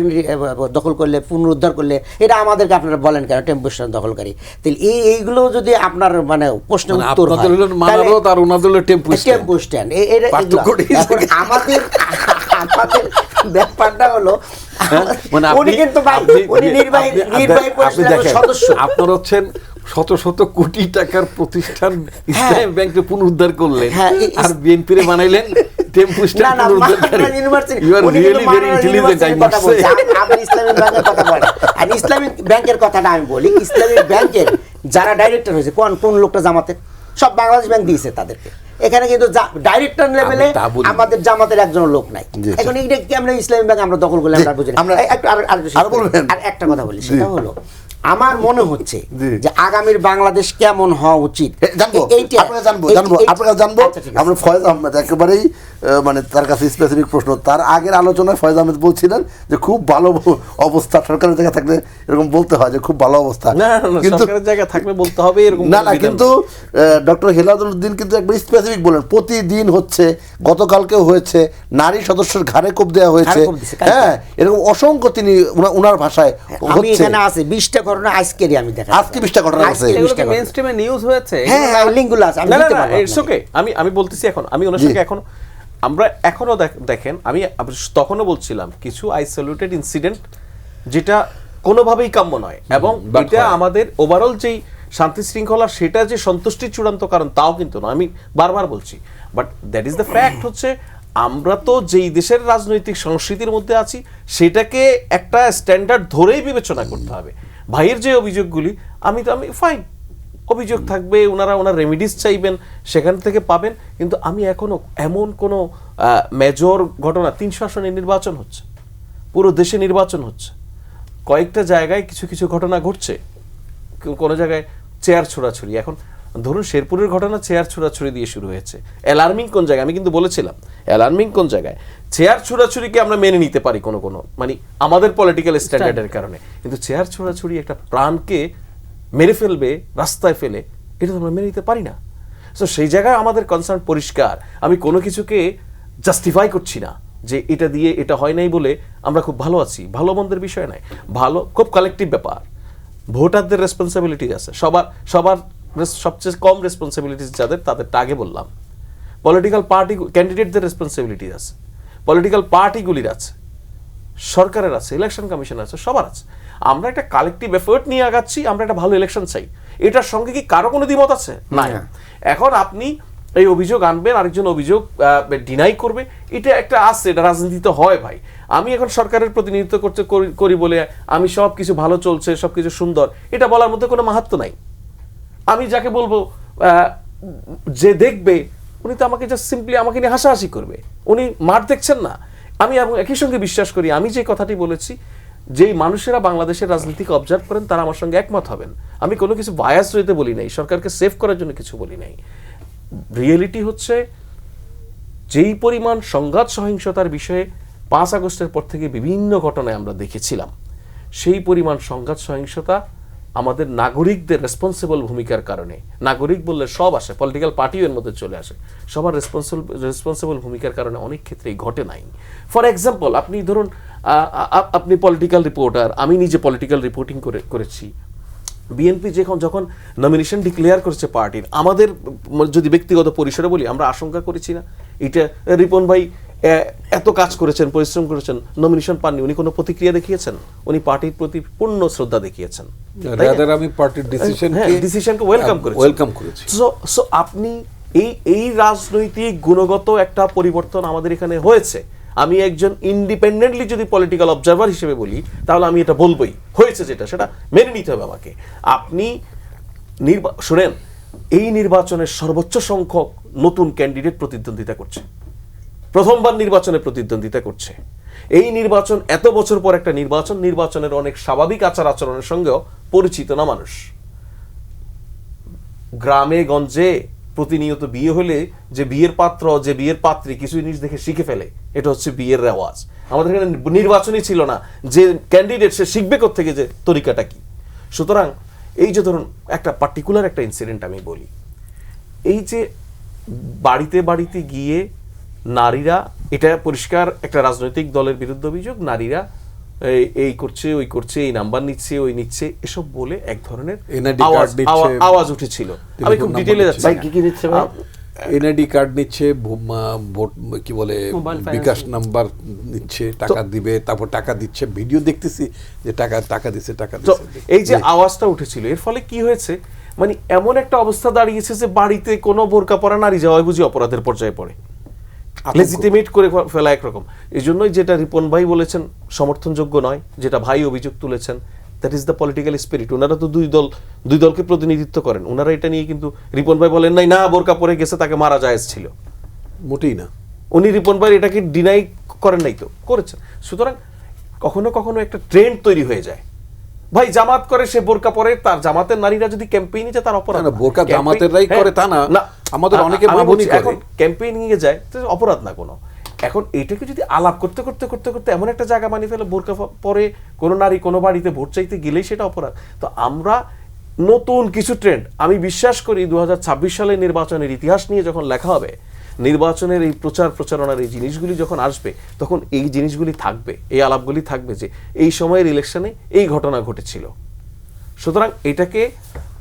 দখল করলে, পুনরুদ্ধার করলে, এটা আমাদেরকে আপনারা বলেন কেন টেম্পো স্ট্যান্ড দখলকারী? তাহলে এইগুলো যদি আপনার মানে প্রশ্নের উত্তর হয়, মানারত আর ওনাদের হলো টেম্পো স্ট্যান্ড, আমাদের ব্যাপারটা হলো উনি কিন্তু নির্বাহী পরিষদের সদস্য। আপনারা হচ্ছেন শত শত কোটি টাকার প্রতিষ্ঠান ইসলামী ব্যাংকে পুনরুদ্ধার করলেন, আর বিএনপি রে বানাইলেন টেম্পো স্ট্যান্ড পুনরুদ্ধারকারী। You are really very intelligent. আপনি ইসলামিক ব্যাংকের কথা বলেন, আর ইসলামিক ব্যাংকের কথাটা আমি বলি। ইসলামিক ব্যাংকের যারা ডাইরেক্টর হয়েছে, কোন লোকটা জামাতের, সব বাংলাদেশ ব্যাংক দিয়েছে তাদেরকে। এখানে কিন্তু ডাইরেক্টর লেভেলে আমাদের জামাতের একজন লোক নাই। এখন এইটা কি আমরা ইসলামী ব্যাংক আমরা দখল করলে আমরা বুঝি না। আর একটা কথা বলি, সেটা হলো আমার মনে হচ্ছে জি। যে আগামীর বাংলাদেশ কেমন হওয়া উচিত জানবো এইটা- আপনাকে জানবো এই- জানবো এই- আপনার কাছে জানবো আচ্ছা, ঠিক আছে। আমরা ফয়েজ আহমেদ একেবারেই মানে তার কাছে স্পেসিফিক প্রশ্ন, তার আগের আলোচনায় ফয়েজ আহমেদ বলছিলেন যে খুব ভালো অবস্থা, সরকারের জায়গায় থাকলে এরকম বলতে হয় যে খুব ভালো অবস্থা, না না, না, কিন্তু সরকারের জায়গায় থাকলে বলতে হবে এরকম না কোনো না বিধান কিন্তু ডক্টর হেলাদুল উদ্দিন কিন্তু একবার স্পেসিফিক বলেন প্রতিদিন হচ্ছে, গতকালকেও হয়েছে, নারী সদস্যের ঘাড়ে কোপ দেওয়া হয়েছে, ঘাড়ে কোপ দিছে, কালকে। হ্যাঁ এরকম অসংখ্য তিনি ওনার ভাষায় আমি হচ্ছে। এখানে আছে 20টা ঘটনা আজকেরই আমি দেখা আজকে 20টা ঘটনা আছে। আজকে এগুলো 20টা কি ঘটনা। মেইন স্ট্রিমে নিউজ হয়েছে? হ্যাঁ হ্যাঁ লিঙ্কগুলো আছে আমি না না দিতে না পারবো ইটস আপনাকে। ওকে, আমি বলতেছি এখন আমি ওনার জি। সঙ্গে এখন আমরা এখনো দেখেন আমি তখনও বলছিলাম কিছু আইসোলেটেড ইনসিডেন্ট যেটা কোনোভাবেই কাম্য নয়, এবং বাট এটা হয়। আমাদের ওভারঅল যেই শান্তি শৃঙ্খলা সেটা যে সন্তুষ্টির চূড়ান্ত কারণ তাও কিন্তু না, আমি বারবার বলছি। But that is the fact হচ্ছে আমরা তো যেই দেশের রাজনৈতিক সংস্কৃতির মধ্যে আছি সেটাকে একটা স্ট্যান্ডার্ড ধরেই বিবেচনা করতে হবে। ভাইয়ের যে অভিযোগগুলি আমি ফাইন, অভিযোগ থাকবে, ওনার রেমিডিস চাইবেন, সেখান থেকে পাবেন, কিন্তু আমি এখনো এমন কোনো মেজর ঘটনা 300 আসনে নির্বাচন হচ্ছে, পুরো দেশে নির্বাচন হচ্ছে, কয়েকটা জায়গায় কিছু কিছু ঘটনা ঘটছে, কোনো জায়গায় চেয়ার ছোড়াছুড়ি, এখন ধরুন শেরপুরের ঘটনা চেয়ার ছোড়াছুড়ি দিয়ে শুরু হয়েছে, অ্যালার্মিং কোন জায়গায়, আমি কিন্তু বলেছিলাম অ্যালার্মিং কোন জায়গায়, চেয়ার ছোড়াছুড়িকে আমরা মেনে নিতে পারি কোনো মানে আমাদের পলিটিক্যাল স্ট্যান্ডার্ডের কারণে, কিন্তু চেয়ার ছোড়াছুড়ি একটা প্রাণকে মেরে ফেলবে, রাস্তায় ফেলে, এটা তো আমরা মেনে নিতে পারি না। সো সেই জায়গায় আমাদের কনসার্ন পরিষ্কার, আমি কোনো কিছুকে জাস্টিফাই করছি না যে এটা দিয়ে এটা হয় নাই বলে আমরা খুব ভালো আছি, ভালো মন্দের বিষয় নাই, ভালো খুব কালেকটিভ ব্যাপার, ভোটারদের রেসপন্সিবিলিটি আছে, সবার সবচেয়ে কম রেসপন্সিবিলিটিস যাদের তাদেরটা আগে বললাম, পলিটিক্যাল পার্টি ক্যান্ডিডেটদের রেসপন্সিবিলিটি আছে, পলিটিক্যাল পার্টিগুলির আছে, সরকারের আছে, ইলেকশন কমিশনের আছে, সবার আছে। আমরা একটা কালেকটিভ এফোর্ট নিয়ে আগাচ্ছি, আমরা একটা ভালো ইলেকশন চাই, এটার সঙ্গে কি কারো কোনো দ্বিমত আছে? না। এখন আপনি এই অভিযোগ আনবেন, আরেকজন অভিযোগ ডিনাই করবে, এটা একটা আছে, এটা রাজনীতিতে হয় ভাই। আমি এখন সরকারের প্রতিনিধিত্ব করি বলে আমি সব কিছু ভালো চলছে, সব কিছু সুন্দর, এটা বলার মধ্যে কোনো মাহাত্ম্য নাই। আমি যাকে বলবো যে দেখবে, উনি তো আমাকে জাস্ট সিম্পলি আমাকে নিয়ে হাসাহাসি করবে, উনি মাঠ দেখছেন না। আমি এবং একই সঙ্গে বিশ্বাস করি, আমি যে কথাটি বলেছি, যেই মানুষেরা বাংলাদেশের রাজনীতিকে অবজার্ভ করেন তারা আমার সঙ্গে একমত হবেন। আমি কোনো কিছু বায়াস রইতে বলি নাই, সরকারকে সেভ করার জন্য কিছু বলি নাই। রিয়েলিটি হচ্ছে যেই পরিমাণ সংঘাত সহিংসতার বিষয়ে 5 আগস্টের পর থেকে বিভিন্ন ঘটনায় আমরা দেখেছিলাম, সেই পরিমাণ সংঘাত সহিংসতা আমাদের নাগরিকদের রেসপন্সিবল ভূমিকার কারণে, নাগরিক বললে সব আসে, পলিটিক্যাল পার্টিও এর মধ্যে চলে আসে, সবার রেসপন্সিবল ভূমিকার কারণে অনেক ক্ষেত্রেই ঘটে নাই। ফর এক্সাম্পল, আপনি ধরুন আপনি পলিটিক্যাল রিপোর্টার, আমি নিজে পলিটিক্যাল রিপোর্টিং করেছি। বিএনপি যখন নমিনেশন ডিক্লেয়ার করেছে পার্টির, আমাদের যদি ব্যক্তিগত পরিসরে বলি, আমরা আশঙ্কা করেছি না এটা রিপন ভাই এত কাজ করেছেন, পরিশ্রম করেছেন, নমিনেশন পাননি, উনি কোনো প্রতিক্রিয়া দেখিয়েছেন? উনি পার্টির প্রতি পূর্ণ শ্রদ্ধা দেখিয়েছেন। রাদার আমি পার্টির ডিসিশনকে ওয়েলকাম করেছি। সো আপনি এই রাজনৈতিক গুণগত একটা পরিবর্তন আমাদের এখানে হয়েছে। আমি একজন ইন্ডিপেন্ডেন্টলি যদি পলিটিক্যাল অবজারভার হিসেবে বলি, তাহলে আমি এটা বলবোই, হয়েছে যেটা সেটা মেনে নিতে হবে আমাকে। আপনি শুনেন, এই নির্বাচনের সর্বোচ্চ সংখ্যক নতুন ক্যান্ডিডেট প্রতিদ্বন্দ্বিতা করছে, প্রথমবার নির্বাচনে প্রতিদ্বন্দ্বিতা করছে। এই নির্বাচন এত বছর পর একটা নির্বাচনের অনেক স্বাভাবিক আচার আচরণের সঙ্গেও পরিচিত না মানুষ। গ্রামে গঞ্জে প্রতিনিয়ত বিয়ে হলে যে বিয়ের পাত্র, যে বিয়ের পাত্রী কিছু জিনিস দেখে শিখে ফেলে, এটা হচ্ছে বিয়ের রেওয়াজ। আমাদের এখানে নির্বাচনই ছিল না, যে ক্যান্ডিডেট সে শিখবে কোত্থেকে যে তরিকাটা কি। সুতরাং এই যে ধরুন একটা পার্টিকুলার একটা ইনসিডেন্ট আমি বলি, এই যে বাড়িতে বাড়িতে গিয়ে নারীরা, এটা পরিষ্কার একটা রাজনৈতিক দলের বিরুদ্ধে অভিযোগ, নারীরা এই করছে, ওই করছে, এই নাম্বার নিচ্ছে, ওই নিচ্ছে, এসব বলে এক ধরনের আওয়াজ উঠেছিল। আমি খুব ডিটেইলে যাচ্ছি। এনআইডি কার্ড নিচ্ছে, ভোট কি বলে বিকাশ নাম্বার নিচ্ছে, টাকা দিবে, তারপর টাকা দিচ্ছে, ভিডিও দেখতেছি যে টাকা দিচ্ছে, টাকা তো দিচ্ছে। এই যে আওয়াজটা উঠেছিল, এর ফলে কি হয়েছে, মানে এমন একটা অবস্থা দাঁড়িয়েছে যে বাড়িতে কোনো বোরকা পরা নারী যাওয়াই বুঝি অপরাধের পর্যায়ে পড়ে, লেজিটিমেট করে ফেলা একরকম। এই জন্যই যেটা রিপন ভাই বলেছেন সমর্থনযোগ্য নয়, যেটা ভাই অভিযোগ তুলেছেন, that is the political spirit. ওনারা তো দুই দলকে প্রতিনিধিত্ব করেন, ওনারা এটা নিয়ে কিন্তু রিপন ভাই বলেন নাই না বোরকা পরে গেছে তাকে মারা জায়েজ ছিল, মোটেই না। উনি রিপন ভাই এটাকে ডিনাই করেন নাই, তো করেছেন। সুতরাং কখনো কখনো একটা ট্রেন্ড তৈরি হয়ে যায় ভাই জামাত করে, সে বোরকা পরে, তার জামাতের নারীরা যদি ক্যাম্পেইনে যায় তার অপরাধ না, বোরকা Campaign- জামাতেররাই করে তা না। আমাদের অনেকে আমি মামুনি বলছি, করে। এখন ক্যাম্পেইনিং এ যায় তো অপরাধ না কোনো। এখন এটাকে যদি আলাপ করতে করতে করতে করতে এমন একটা জায়গা বানিয়ে ফেলে, বোরকা পরে কোনো নারী কোনো বাড়িতে ভোট চাইতে গেলেই সেটা অপরাধ। তো আমরা নতুন কিছু ট্রেন্ড, আমি বিশ্বাস করি 2026 সালের নির্বাচনের ইতিহাস নিয়ে যখন লেখা হবে, নির্বাচনের এই প্রচারণার এই জিনিসগুলি যখন আসবে, তখন এই জিনিসগুলি থাকবে, এই আলাপগুলি থাকবে যে এই সময়ের ইলেকশনে এই ঘটনা ঘটেছিল। সুতরাং এটাকে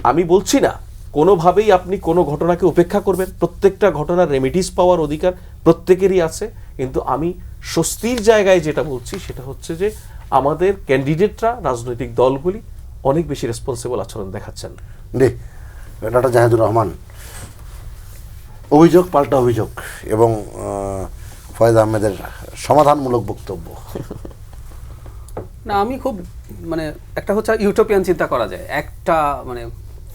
আমি বলছি না কোনোভাবেই আপনি কোনো ঘটনাকে উপেক্ষা করবেন, প্রত্যেকটা ঘটনার রেমিডিস পাওয়ার অধিকার প্রত্যেকেরই আছে, কিন্তু আমি স্বস্তির জায়গায় যেটা বলছি সেটা হচ্ছে যে আমাদের ক্যান্ডিডেটরা, রাজনৈতিক দলগুলি অনেক বেশি রেসপন্সিবল আচরণ দেখাচ্ছেন। জি, ডক্টর জাহিদুর রহমান, অভিযোগ পাল্টা অভিযোগ এবং ফয়েজ আহমেদের সমাধানমূলক বক্তব্য। না, আমি খুব মানে একটা হচ্ছে ইউটোপিয়ান চিন্তা করা যায়, একটা মানে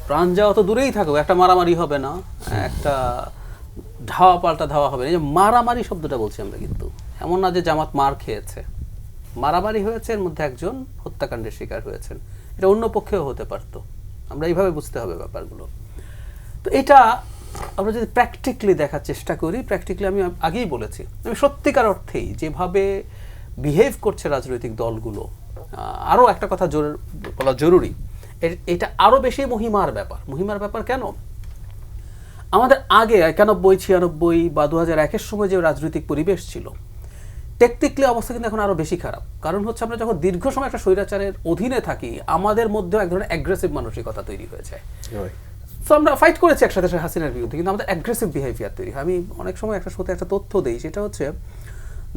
প্রাণ যাওয়া তো দূরেই থাকুক, একটা মারামারি হবে না, একটা ধাওয়া পাল্টা ধাওয়া হবে না। এই যে মারামারি শব্দটা বলছি আমরা, কিন্তু এমন না যে জামাত মার খেয়েছে, মারামারি হয়েছে, এর মধ্যে একজন হত্যাকাণ্ডের শিকার হয়েছেন, এটা অন্য পক্ষেও হতে পারতো। আমরা এইভাবে বুঝতে হবে ব্যাপারগুলো। তো এটা আমরা যদি প্র্যাকটিক্যালি দেখার চেষ্টা করি, প্র্যাকটিক্যালি আমি আগেই বলেছি, আমি সত্যিকার অর্থেই যেভাবে বিহেভ করছে রাজনৈতিক দলগুলো, আরও একটা কথা বলা জরুরি, এটা আরও বেশি মহিমার ব্যাপার। কেন? আমাদের আগে 91, 96 বা 2001-এর সময় যে রাজনৈতিক পরিবেশ ছিল, টেকনিক্যালি অবস্থা কিন্তু এখন আরও বেশি খারাপ। কারণ হচ্ছে আমরা যখন দীর্ঘ সময় একটা স্বৈরাচারের অধীনে থাকি, আমাদের মধ্যেও এক ধরনের অ্যাগ্রেসিভ মানসিকতা তৈরি হয়ে যায়। তো আমরা ফাইট করেছি একসাথে হাসিনার বিরুদ্ধে, কিন্তু আমাদের অ্যাগ্রেসিভ বিহেভিয়ার তৈরি হয়। আমি অনেক সময় একটা সাথে একটা তথ্য দিই, সেটা হচ্ছে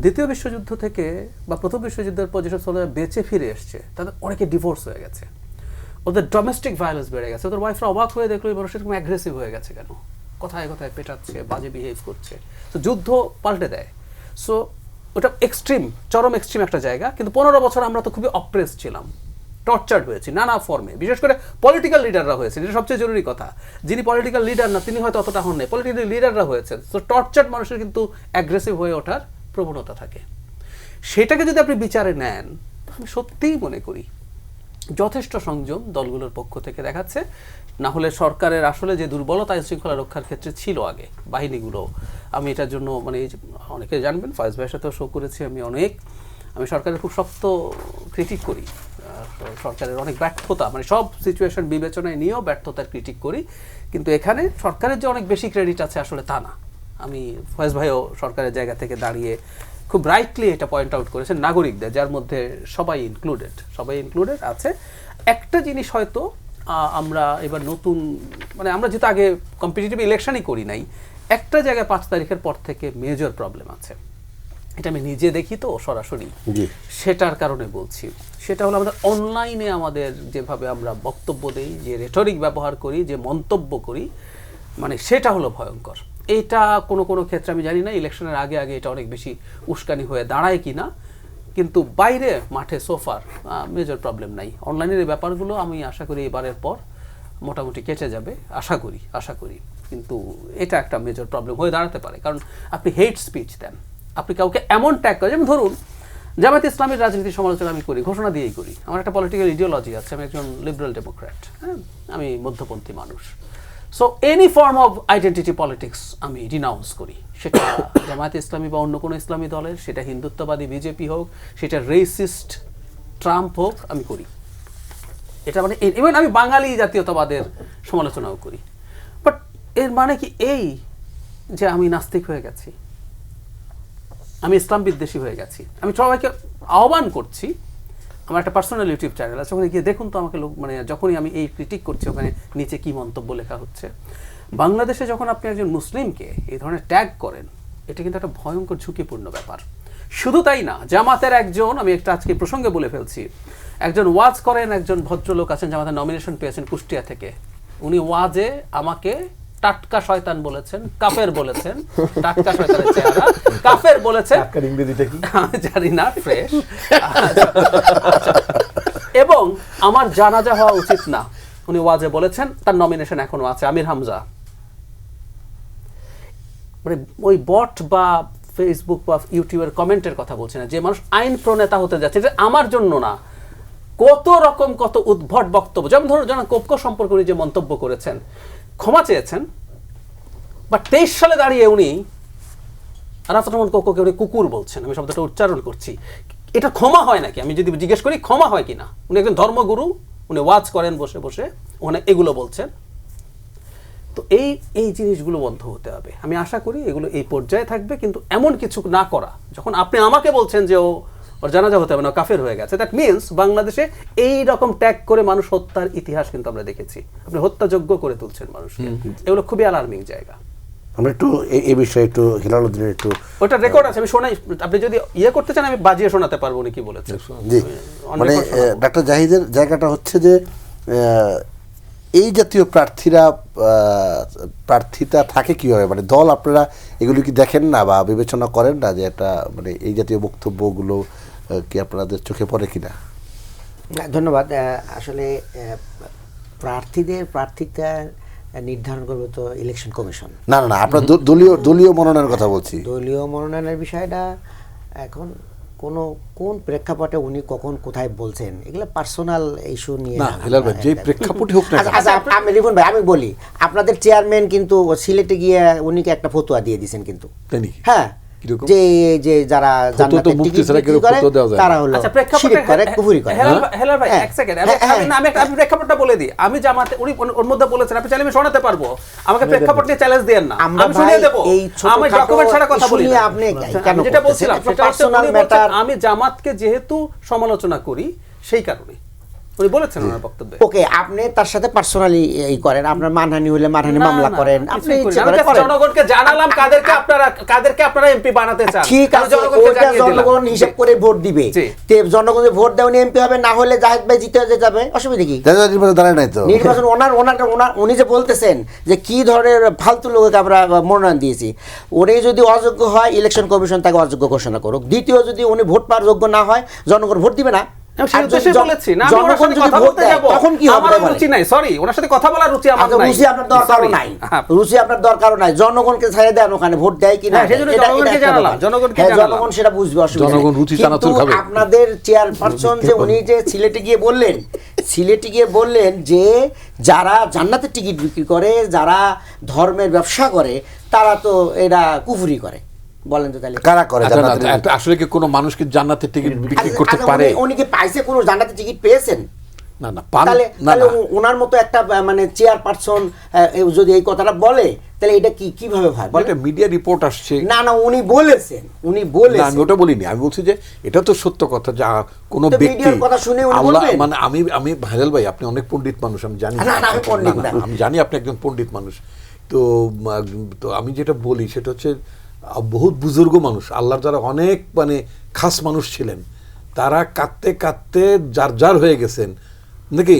দ্বিতীয় বিশ্বযুদ্ধ থেকে বা প্রথম বিশ্বযুদ্ধের পর যেসব সোলজার বেঁচে ফিরে এসছে, তাদের অনেকে ডিভোর্স হয়ে গেছে, ওদের ডোমেস্টিক ভায়োলেন্স বেড়ে গেছে, ওদের ওয়াইফরা অবাক হয়ে দেখলো এই মানুষ এরকম অ্যাগ্রেসিভ হয়ে গেছে কেন, কথায় কথায় পেটাচ্ছে, বাজে বিহেভ করছে। তো যুদ্ধ পাল্টে দেয়। সো ওটা এক্সট্রিম, চরম এক্সট্রিম একটা জায়গা। কিন্তু 15 বছর আমরা তো খুবই অপ্রেস ছিলাম, টর্চার্ড হয়েছি নানা ফর্মে, বিশেষ করে পলিটিক্যাল লিডাররা হয়েছে, যেটা সবচেয়ে জরুরি কথা। যিনি পলিটিক্যাল লিডার না, তিনি হয়তো অতটা হন নাই, পলিটিক্যাল লিডাররা হয়েছে। তো টর্চার্ড মানুষের কিন্তু অ্যাগ্রেসিভ হয়ে ওঠার প্রবণতা থাকে। সেটাকে যদি আপনি বিচারে নেন, আমি সত্যিই মনে করি যথেষ্ট সংযম দলগুলোর পক্ষ থেকে দেখাচ্ছে। না হলে সরকারের আসলে যে দুর্বলতা আইন শৃঙ্খলা রক্ষার ক্ষেত্রে ছিল আগে, বাহিনীগুলো, আমি এটার জন্য মানে অনেকে জানবেন, ফয়েজ ভাইয়ের সাথেও শো করেছি, আমি সরকারের খুব শক্ত ক্রিটিক করি, সরকারের অনেক ব্যর্থতা, মানে সব সিচুয়েশন বিবেচনায় নিয়েও ব্যর্থতার ক্রিটিক করি। কিন্তু এখানে সরকারের যে অনেক বেশি ক্রেডিট আছে, আসলে তা না। আমি ফয়েজ ভাইও সরকারের জায়গা থেকে দাঁড়িয়ে খুব রাইটলি এটা পয়েন্ট আউট করেছেন, নাগরিকদের, যার মধ্যে সবাই ইনক্লুডেড আছে। একটা জিনিস হয়তো আমরা এবার নতুন, মানে আমরা যেহেতু আগে কম্পিটিটিভ ইলেকশনই করি নাই, একটা জায়গায় 5 তারিখের পর থেকে মেজর প্রবলেম আছে, এটা আমি নিজে দেখি তো সরাসরি, সেটার কারণে বলছি। সেটা হলো আমাদের অনলাইনে আমাদের যেভাবে আমরা বক্তব্য দেই, যে রেটরিক ব্যবহার করি, যে মন্তব্য করি, মানে সেটা হলো ভয়ঙ্কর। এটা কোনো ক্ষেত্রে আমি জানি না ইলেকশনের আগে এটা অনেক বেশি উস্কানি হয়ে দাঁড়ায় কি না, কিন্তু বাইরে মাঠে সোফার মেজর প্রবলেম নাই। অনলাইনের এই ব্যাপারগুলো আমি আশা করি এবারের পর মোটামুটি কেটে যাবে, আশা করি। কিন্তু এটা একটা মেজর প্রবলেম হয়ে দাঁড়াতে পারে, কারণ আপনি হেট স্পিচ দেন, আপনি কাউকে এমন ট্যাগ করেন, যেমন ধরুন জামায়াত ইসলামের রাজনীতি সমালোচনা আমি করি, ঘোষণা দিয়েই করি। আমার একটা পলিটিক্যাল ইডিওলজি আছে, আমি একজন লিবারেল ডেমোক্র্যাট, হ্যাঁ, আমি মধ্যপন্থী মানুষ। So any form of identity politics আমি রিনাউন্স করি, সেটা জামায়াত ইসলামী বা অন্য কোনো ইসলামী দলের, সেটা হিন্দুত্ববাদী বিজেপি হোক, সেটা রেসিস্ট ট্রাম্প হোক, আমি করি এটা। মানে ইভেন আমি বাঙালি জাতীয়তাবাদের সমালোচনাও করি। বাট এর মানে কি এই যে আমি নাস্তিক হয়ে গেছি, আমি ইসলাম বিদ্বেষী হয়ে গেছি? আমি সবাইকে আহ্বান করছি, আমার একটা পার্সোনাল ইউটিউব চ্যানেল আছে, ওখানে গিয়ে দেখুন তো আমাকে মানে যখনই আমি এই ক্রিটিক করছি, ওখানে নিচে কি মন্তব্য লেখা হচ্ছে। বাংলাদেশে যখন আপনি একজন মুসলিমকে এই ধরনের ট্যাগ করেন, এটা কিন্তু একটা ভয়ঙ্কর ঝুঁকিপূর্ণ ব্যাপার। শুধু তাই না, জামাতের একজন, আমি একটা আজকে প্রসঙ্গে বলে ফেলছি, একজন ওয়াজ করেন, একজন ভদ্রলোক আছেন, জামাতের নমিনেশন পেয়েছেন কুষ্টিয়া থেকে, উনি ওয়াজে আমাকে টাটকা শয়তান বলেছেন, কাফের বলেছেন, টাটকা শয়তানের চেহারা, কাফের বলেছেন, ইংরেজিটা কি জানি না, ফ্রেশ। এবং আমার জানাজা হওয়া উচিত না, উনি ওয়াজে বলেছেন। তার নমিনেশন এখনো আছে, আমির হামজা। মানে ওই বট বা ফেসবুক বা ইউটিউবের কমেন্টের কথা বলছি না, যে মানুষ আইন প্রণেতা হতে যাচ্ছে, এটা আমার জন্য না, কত রকম কত উদ্ভট বক্তব্য, যেমন ধরুন যেন কোপকো সম্পর্কে উনি যে মন্তব্য করেছেন, ক্ষমা চেয়েছেন, বাট 23 সালে দাঁড়িয়ে উনি আরাফাত রহমান কোকোকে উনি কুকুর বলছেন, আমি শব্দটা উচ্চারণ করছি, এটা ক্ষমা হয় নাকি? আমি যদি জিজ্ঞেস করি ক্ষমা হয় কিনা? উনি একজন ধর্মগুরু, উনি ওয়াজ করেন বসে বসে, উনি এগুলো বলছেন। তো এই জিনিসগুলো বন্ধ হতে হবে। আমি আশা করি এগুলো এই পর্যায়ে থাকবে, কিন্তু এমন কিছু না করা, যখন আপনি আমাকে বলছেন যে ওর জানাজা হতে হবে না, কাফের হয়ে গেছে, দ্যাট মিনস বাংলাদেশে এই রকম ট্যাগ করে মানুষ হত্যার ইতিহাস কিন্তু আমরা দেখেছি। আপনি হত্যাযোগ্য করে তুলছেন মানুষকে, এগুলো খুবই অ্যালার্মিং জায়গা। আমরা একটু এই বিষয়ে একটু হিলাল উদ্দিনের একটু ওটা রেকর্ড আছে, আমি শোনাই, আপনি যদি ইয়ে করতে চান আমি বাজিয়ে শোনাতে পারবো উনি কি বলেছেন। জি, মানে ডাক্তার জাহিদের জায়গাটা হচ্ছে যে এই জাতীয় প্রার্থিতা থাকে কিভাবে, মানে দল আপনারা এগুলো কি দেখেন না বা বিবেচনা করেন না যে একটা মানে এই জাতীয় বক্তব্যগুলো কি আপনাদের চোখে পড়ে কিনা? ধন্যবাদ। আসলে প্রার্থিতা নির্ধারণ করবে তো ইলেকশন কমিশন। না না না, আপনার দলীয় মনোনয়নের কথা বলছি। দলীয় মনোনয়নের বিষয়টা এখন কোন প্রেক্ষাপটে উনি কখন কোথায় বলছেন, এগুলো পার্সোনাল ইস্যু নিয়ে না হিলাল ভাই, যে প্রেক্ষাপটে হোক না, আমি রিপন ভাই আমি বলি, আপনাদের চেয়ারম্যান কিন্তু সিলেটে গিয়ে উনিকে একটা ফতোয়া দিয়ে দিয়েছেন কিন্তু, হ্যাঁ, যে যারা জান্নাতের টিকিট বিক্রি করে তারা হলো শিরক করে, কুফরি করে। হেলাল ভাই এক সেকেন্ড, আমি প্রেক্ষাপটটা বলে দিই। আমি জামাতে উনি ওর মধ্যে বলেছেন, আপনি চাইলে আমি শোনাতে পারবো, আমাকে প্রেক্ষাপট নিয়ে চ্যালেঞ্জ দেন না, আমি শুনিয়ে দেব। আমি ডকুমেন্ট ছাড়া কথা বলি না, আপনি কেন যেটা বলছিলাম সেটা হচ্ছে উনি বলছেন আমি জামাতকে যেহেতু সমালোচনা করি সেই কারণে উনি বলেছেন ওনার বক্তব্যে। ওকে, আপনি তার সাথে পার্সোনালি এই করেন, আপনার মানহানি হলে মানহানি মামলা করেন, আপনি ইচ্ছে করে করেন। জনগণকে জানালাম কাদেরকে আপনারা এমপি বানাতে চান, ঠিক আছে, ওইটা জনগণ হিসাব করে ভোট দিবে। তে জনগণ যে ভোট দেয় উনি এমপি হবে, না হলে জাহিদ ভাই জিতে যাবে, অসুবিধা কি? দাঁড়ায় নাই তো নির্বাচন উনি যে বলতেছেন যে কি ধরনের ফালতু লোককে আমরা মনোনয়ন দিয়েছি, উনি যদি অযোগ্য হয় ইলেকশন কমিশন তাকে অযোগ্য ঘোষণা করুক। দ্বিতীয়, যদি উনি ভোট পাওয়ার যোগ্য না হয় জনগণ ভোট দিবে না। জনগণকে ছাড়িয়ে দেন ওখানে ভোট দেয় কিনা জনগণ সেটা বুঝবে, আপনাদের চেয়ারপারসন যে উনি যে সিলেটে গিয়ে বললেন যে যারা জান্নাতের টিকিট বিক্রি করে, যারা ধর্মের ব্যবসা করে, তারা তো এটা কুফরি করে। বলেন তো তাহলে কারা করে? আসলে কি কোনো মানুষ কি জান্নাতের টিকিট বিক্রি করতে পারে? উনি কি পাইছে, কোনো জান্নাতের টিকিট পেয়েছেন? না না, তাহলে ওনার মতো একটা মানে চেয়ারপারসন যদি এই কথাটা বলে, তাহলে এটা কিভাবে হয়? এটা মিডিয়া রিপোর্ট আসছে। না না, উনি বলেছেন। আমি ওটা বলিনি, আমি বলছি যে এটা তো সত্য কথা, যা কোনো ব্যক্তি কথা শুনে আল্লাহ মানে আমি ভাইরাল ভাই, আপনি অনেক পণ্ডিত মানুষ, আমি জানি, আমি জানি আপনি একজন পণ্ডিত মানুষ। তো আমি যেটা বলি সেটা হচ্ছে বহুত বুজুর্গ মানুষ, আল্লাহর যারা অনেক মানে খাস মানুষ ছিলেন, তারা কাঁদতে কাঁদতে যার হয়ে গেছেন নাকি।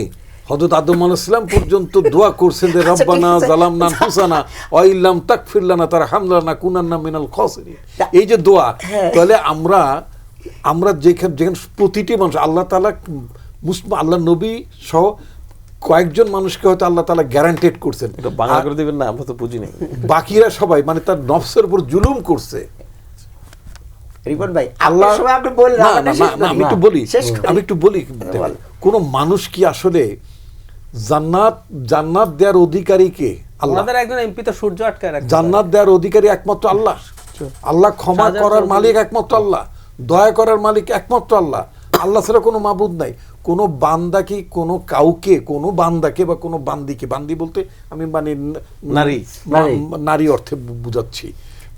হযরত আদম আলাইহিস সালাম পর্যন্ত দোয়া করছেন যে রব্বানা যালামনা আনফুসানা ওয়া ইল্লাম তাগফির লানা তারহামনা কুনান্না মিনাল খাসিরিন। এই যে দোয়া, তাহলে আমরা যেখানে প্রতিটি মানুষ আল্লাহ তাআলা আল্লাহ নবী সহ কয়েকজন মানুষকে হয়তো আল্লাহ তাআলা গ্যারান্টেড করছেন, এটা বাংলা করে দিবেন না, আমরা তো বুঝি না। বাকিরা সবাই মানে তার নফসের উপর জুলুম করছে। রিপন ভাই, আল্লাহ আপনি বললেন, আমি একটু বলি কোন মানুষ কি আসলে জান্নাত দেওয়ার অধিকারী কে? আল্লাহ। আমাদের একজন এমপি তো সূর্য আটকায় রাখে। জান্নাত দেওয়ার অধিকারী একমাত্র আল্লাহ। আল্লাহ ক্ষমা করার মালিক একমাত্র আল্লাহ, দয়া করার মালিক একমাত্র আল্লাহ। আল্লাহ ছাড়া কোনো মাবুদ নাই। কোনো বান্দা কি কোনো কাউকে, কোনো বান্দাকে বা কোনো বান্দিকে, বান্দি বলতে আমি মানে নারী অর্থে বুঝাচ্ছি,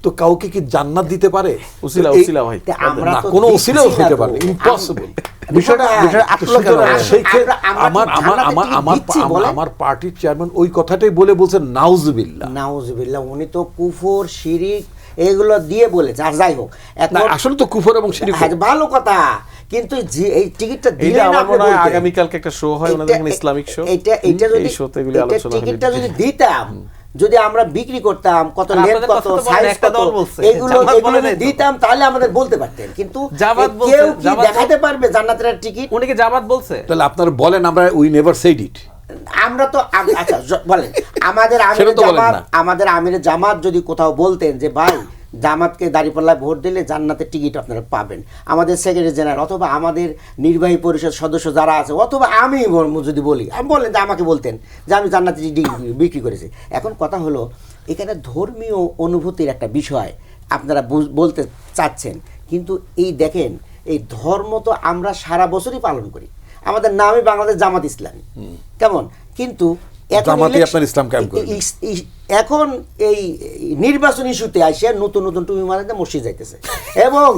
তো কাউকে কি জান্নাত দিতে পারে? উসিলা ভাই, না, কোনো উসিলাও হতে পারে, ইম্পসিবল। আমার পার্টির চেয়ারম্যান ওই কথাটাই বলছেন, নাউজুবিল্লাহ। উনি তো কুফর শিরিক এগুলো দিয়ে বলেছে। আর যাই হোক, আসলে তো কুফর এবং শিরিক ভালো কথা, কিন্তু এই টিকিটটা দিলে না, আগামী কালকে একটা শো হয় ওনাদের এখানে, ইসলামিক শো, এইটা যদি টিকিটটা যদি দিতাম, যদি আমরা বিক্রি করতাম, কত লেন্থ, কত সাইজ, কত এগুলো দিতাম, তাহলে আমাদের বলতে পারতেন। কিন্তু কেউ কি দেখাতে পারবে জান্নাতের টিকিট? উনি কি জামাত বলছে? তাহলে আপনারা বলেন, আমরা উই নেভার সেড ইট। আমরা তো আচ্ছা বলেন, আমাদের আমির জামাত যদি কোথাও বলতেন যে ভাই জামাতকে দাঁড়িপাল্লায় ভোট দিলে জান্নাতের টিকিট আপনারা পাবেন, আমাদের সেক্রেটারি জেনারেল অথবা আমাদের নির্বাহী পরিষদ সদস্য যারা আছে, অথবা আমি যদি বলি, আমি বললেন যে আমাকে বলতেন যে আমি জান্নাতের টিকিট বিক্রি করেছি। এখন কথা হলো এখানে ধর্মীয় অনুভূতির একটা বিষয় আপনারা বলতে চাচ্ছেন, কিন্তু এই দেখেন এই ধর্ম তো আমরা সারা বছরই পালন করি, আমাদের নামই বাংলাদেশ জামাত ইসলামী, কেমন? কিন্তু জামাতই আপনার ইসলাম কায়েম করবে। এখন এই নির্বাচন ইস্যুতে আসে নতুন নতুন টুপি মারাতে মসজিদ যাইতেছে এবং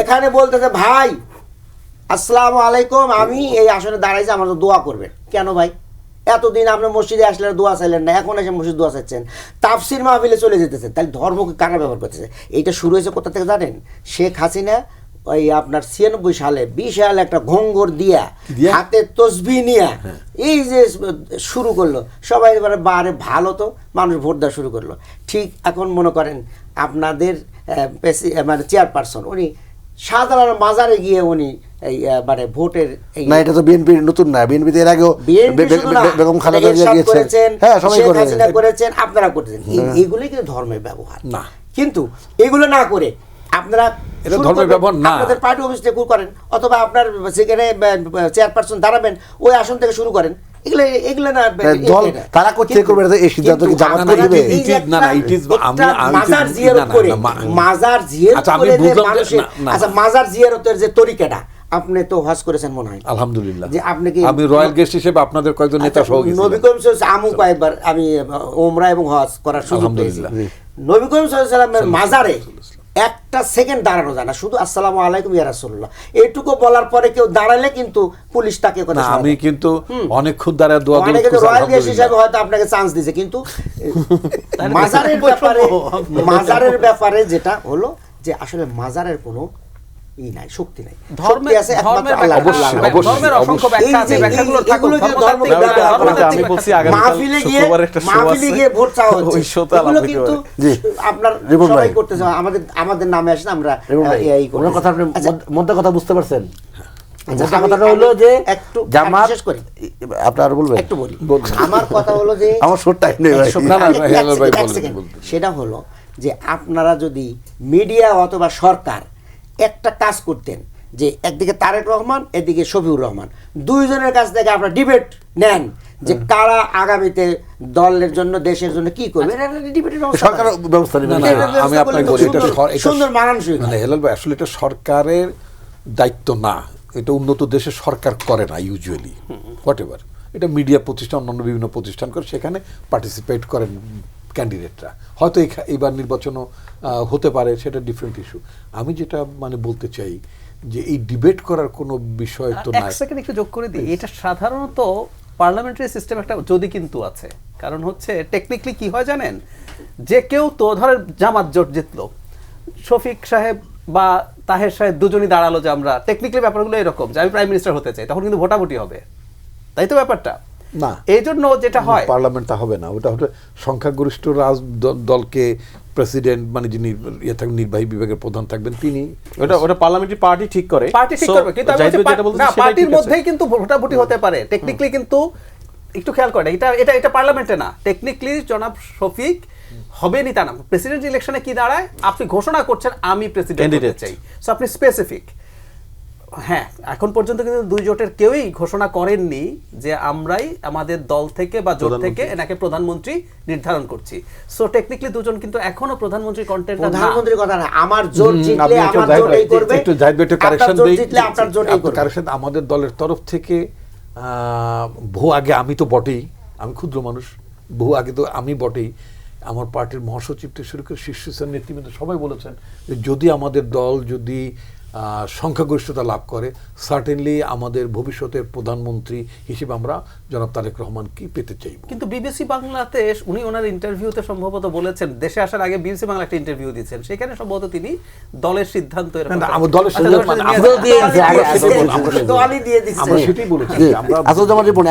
এখানে বলতেছে ভাই আসসালামু আলাইকুম, আমি এই আসনে দাঁড়াইছি, আমার তো দোয়া করবেন। কেন ভাই? এতদিন আপনার মসজিদে আসলে দোয়া চাইলেন না, এখন এসে মসজিদ দোয়া চাইছেন, তাফসির মাহফিলে চলে যেতেছেন, তাহলে ধর্মকে কারা ব্যবহার করতেছে? এইটা শুরু হয়েছে কোথা থেকে জানেন? শেখ হাসিনা ওই আপনার 96 সালে বিশাল একটা ঘঙ্গর দিয়া হাতে তসবিহ নিয়া এই যে শুরু করলো, সবাই এবারে বারে ভালো তো মানুষ ভোট দেওয়া শুরু করলো। ঠিক এখন মনে করেন আপনাদের মানে চেয়ারপারসন উনি সাধারণ মাজারে গিয়ে উনি এই মানে ভোটের না, এটা তো বিএনপির নতুন না, বিএনপিতে এর আগেও বেগম খালেদা জিয়া গিয়েছেন, হ্যাঁ সবাই করেছেন, আপনারা করেছেন, এইগুলোই কিন্তু ধর্মের ব্যবহার না। কিন্তু এগুলো না করে আপনারা এটা ধর্মের ব্যবহার না, আপনাদের পার্টি অফিস থেকে শুরু করেন, অথবা আপনার যেখানে চেয়ারপারসন দাঁড়াবেন ওই আসন থেকে শুরু করেন। এগুলো না দল তারা করতে করবে, এই সিদ্ধান্ত কি জামাত করবে? মাজার জিয়ারত করে, মাজার জিয়ারত করে যে মানুষের, আচ্ছা মাজার জিয়ারতের যে তরিকাটা, আপনি তো হজ করেছেন মনে হয়? আলহামদুলিল্লাহ। যে আপনি কি আমি রয়্যাল গেস্ট হিসেবে আপনাদের কয়েকজন নেতা সহ গেছি। নবী করিম সাল্লাল্লাহু আলাইহি ওয়াসাল্লাম আমু কয়েকবার আমি ওমরা এবং হজ করার সুযোগ পেয়েছি। নবী করিম সাল্লাল্লাহু আলাইহি ওয়াসাল্লামের মাজারে একটা সেকেন্ড দাঁড়ানো যায় না, শুধু আসসালামু আলাইকুম ইয়া রাসূলুল্লাহ এইটুকু বলার পরে কেউ দাঁড়ালে কিন্তু পুলিশ তাকে কথা না, আমি কিন্তু অনেকক্ষণ দাঁড়ায় দোয়া অনেকে তো রয়্যাল গেস্ট হিসেবে হয়তো আপনাকে চান্স দিয়েছে, কিন্তু মাজারের ব্যাপারে যেটা হলো যে আসলে মাজারের কোনো নাই, শক্তি নাই, শক্তি আছে একমাত্র আল্লাহ। ধর্মের অসংখ্য ব্যাখ্যা আছে, ব্যাখ্যাগুলো থাকুক, আমি বলছি আগামীকাল শুক্রবার একটা শো আছে, মাহফিলে গিয়ে ভোট চাওয়া হচ্ছে, ওই শোতে এগুলো কিন্তু আপনার সবাই করতেছে, আমাদের নামে আসে আমরা এই করি। ওনার কথা আপনি মধ্যে কথা বুঝতে পারছেন? কথাটা হলো যে একটু জামাত, শেষ করি, আপনার বলবেন? একটু বলি। আমার কথা হলো যে আমার শর্ট টাইম নেই ভাই। না, না, হেলাল ভাই এক বলেন, সেকেন্ড। বলতে। সেটা হলো যে আপনারা যদি মিডিয়া অথবা সরকার একটা কাজ করতেন, যে একদিকে তারেক রহমান এদিকে শফিউর রহমান, দুইজনের কাছ থেকে আপনারা ডিবেট নেন যে কারা আগামীতে দলের জন্য দেশের জন্য কি করবে, সরকার ব্যবস্থা নেবে। আমি আপনাকে বলি, এটা সুন্দর মানানসই। মানে হেলাল ভাই, আসলে এটা সরকারের দায়িত্ব না, এটা উন্নত দেশের সরকার করে না ইউজুয়ালি, হোয়াটএভার। এটা মিডিয়া প্রতিষ্ঠান, অন্যান্য বিভিন্ন প্রতিষ্ঠান করে, সেখানে পার্টিসিপেট করেন ক্যান্ডিডেটরা। হয়তো এবার নির্বাচনও হতে পারে, সেটা ডিফারেন্ট ইস্যু। আমি যেটা মানে বলতে চাই যে এই ডিবেট করার কোনো বিষয় তো এক না। সেকেন্ড একটু যোগ করে দিই, এটা সাধারণত পার্লামেন্টারি সিস্টেম একটা যদি কিন্তু আছে, কারণ হচ্ছে টেকনিক্যালি কি হয় জানেন, যে কেউ তো ধরেন জামাত জোট জিতলো, শফিক সাহেব বা তাহের সাহেব দুজনই দাঁড়ালো যে আমরা টেকনিক্যালি ব্যাপারগুলো এরকম যে আমি প্রাইম মিনিস্টার হতে চাই, তখন কিন্তু ভোটাভুটি হবে, তাই তো ব্যাপারটা না, এই জন্য যেটা হয় পার্লামেন্টটা হবে না, ওটা হচ্ছে সংখ্যাগরিষ্ঠ দলকে প্রেসিডেন্ট মানে যিনি ইয়ে থাকবেন, নির্বাহী বিভাগের প্রধান থাকবেন, তিনি ওটা পার্লামেন্টারি পার্টি ঠিক করে, পার্টি ঠিক করবে, কিন্তু আমি বলছি না, পার্টির মধ্যেই কিন্তু ভোটাভুটি হতে পারে টেকনিক্যালি, কিন্তু একটু খেয়াল করেন এটা পার্লামেন্টে না, টেকনিক্যালি জনাব শফিক হবেনি তা না। প্রেসিডেন্ট ইলেকশনে কি দাঁড়ায়, আপনি ঘোষণা করছেন আমি প্রেসিডেন্ট হতে চাই, সো আপনি স্পেসিফিক। হ্যাঁ, এখন পর্যন্ত কিন্তু দুই জোটের কেউই ঘোষণা করেননি যে আমরাই আমাদের দল থেকে বা জোট থেকে এনাকে প্রধানমন্ত্রী নির্ধারণ করছি। সো টেকনিক্যালি দুজন কিন্তু এখনো প্রধানমন্ত্রী কন্টেন্ডার না। প্রধানমন্ত্রীর কথা না, আমার জোট জিতলে আমার জোটই করবে, একটু জাহিদ ভাই কারেকশন দেই, জিতলে আপনার জোটই করবে। কারেকশন আমাদের দলের তরফ থেকে বহু আগে, আমি তো বটেই, আমি ক্ষুদ্র মানুষ, বহু আগে তো আমি বটেই, আমার পার্টির মহাসচিব থেকে শুরু করে শীর্ষস্থানীয় নেতৃবৃন্দ সবাই বলেছেন যে যদি আমাদের দল যদি সংখ্যাগরিষ্ঠতা লাভ করে, সার্টেনলি আমাদের ভবিষ্যতের প্রধানমন্ত্রী হিসেবে আমরা জনাব তারেক রহমানকে পেতে চাইব। কিন্তু বিবিসি বাংলাতে উনি ওনার ইন্টারভিউতে সম্ভবত বলেছেন, দেশে আসার আগে বিবিসি বাংলা একটা ইন্টারভিউ দিয়েছেন, সেখানে সম্ভবত তিনি দলের সিদ্ধান্ত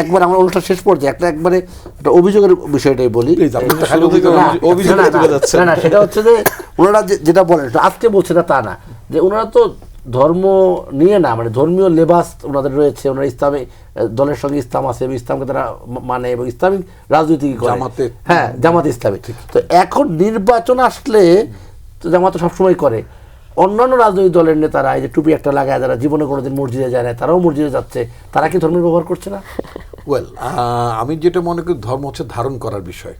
একবার আমরা অনুষ্ঠান শেষ পর্যায়ে একবারে একটা অভিযোগের বিষয়টাই বলি। সেটা হচ্ছে যে ওনারা যেটা বলেন আজকে বলছে না তা না, যে ওনারা তো ধর্ম নিয়ে না, মানে ধর্মীয় লেবাস ওনাদের রয়েছে, ওনারা ইসলামী দলের সঙ্গে ইসলাম আছে এবং ইসলামকে তারা মানে এবং ইসলামিক রাজনীতি করে, হ্যাঁ জামাত ইসলামী। তো এখন নির্বাচন আসলে তো জামাত তো সবসময় করে। অন্যান্য রাজনৈতিক দলের নেতারা এই যে টুপি একটা লাগায়, যারা জীবনে কোনোদিন মসজিদে যায় না, তারাও মসজিদে যাচ্ছে, তারা কি ধর্মের ব্যবহার করছে না? ওয়েল, আমি যেটা মনে করি ধর্ম হচ্ছে ধারণ করার বিষয়,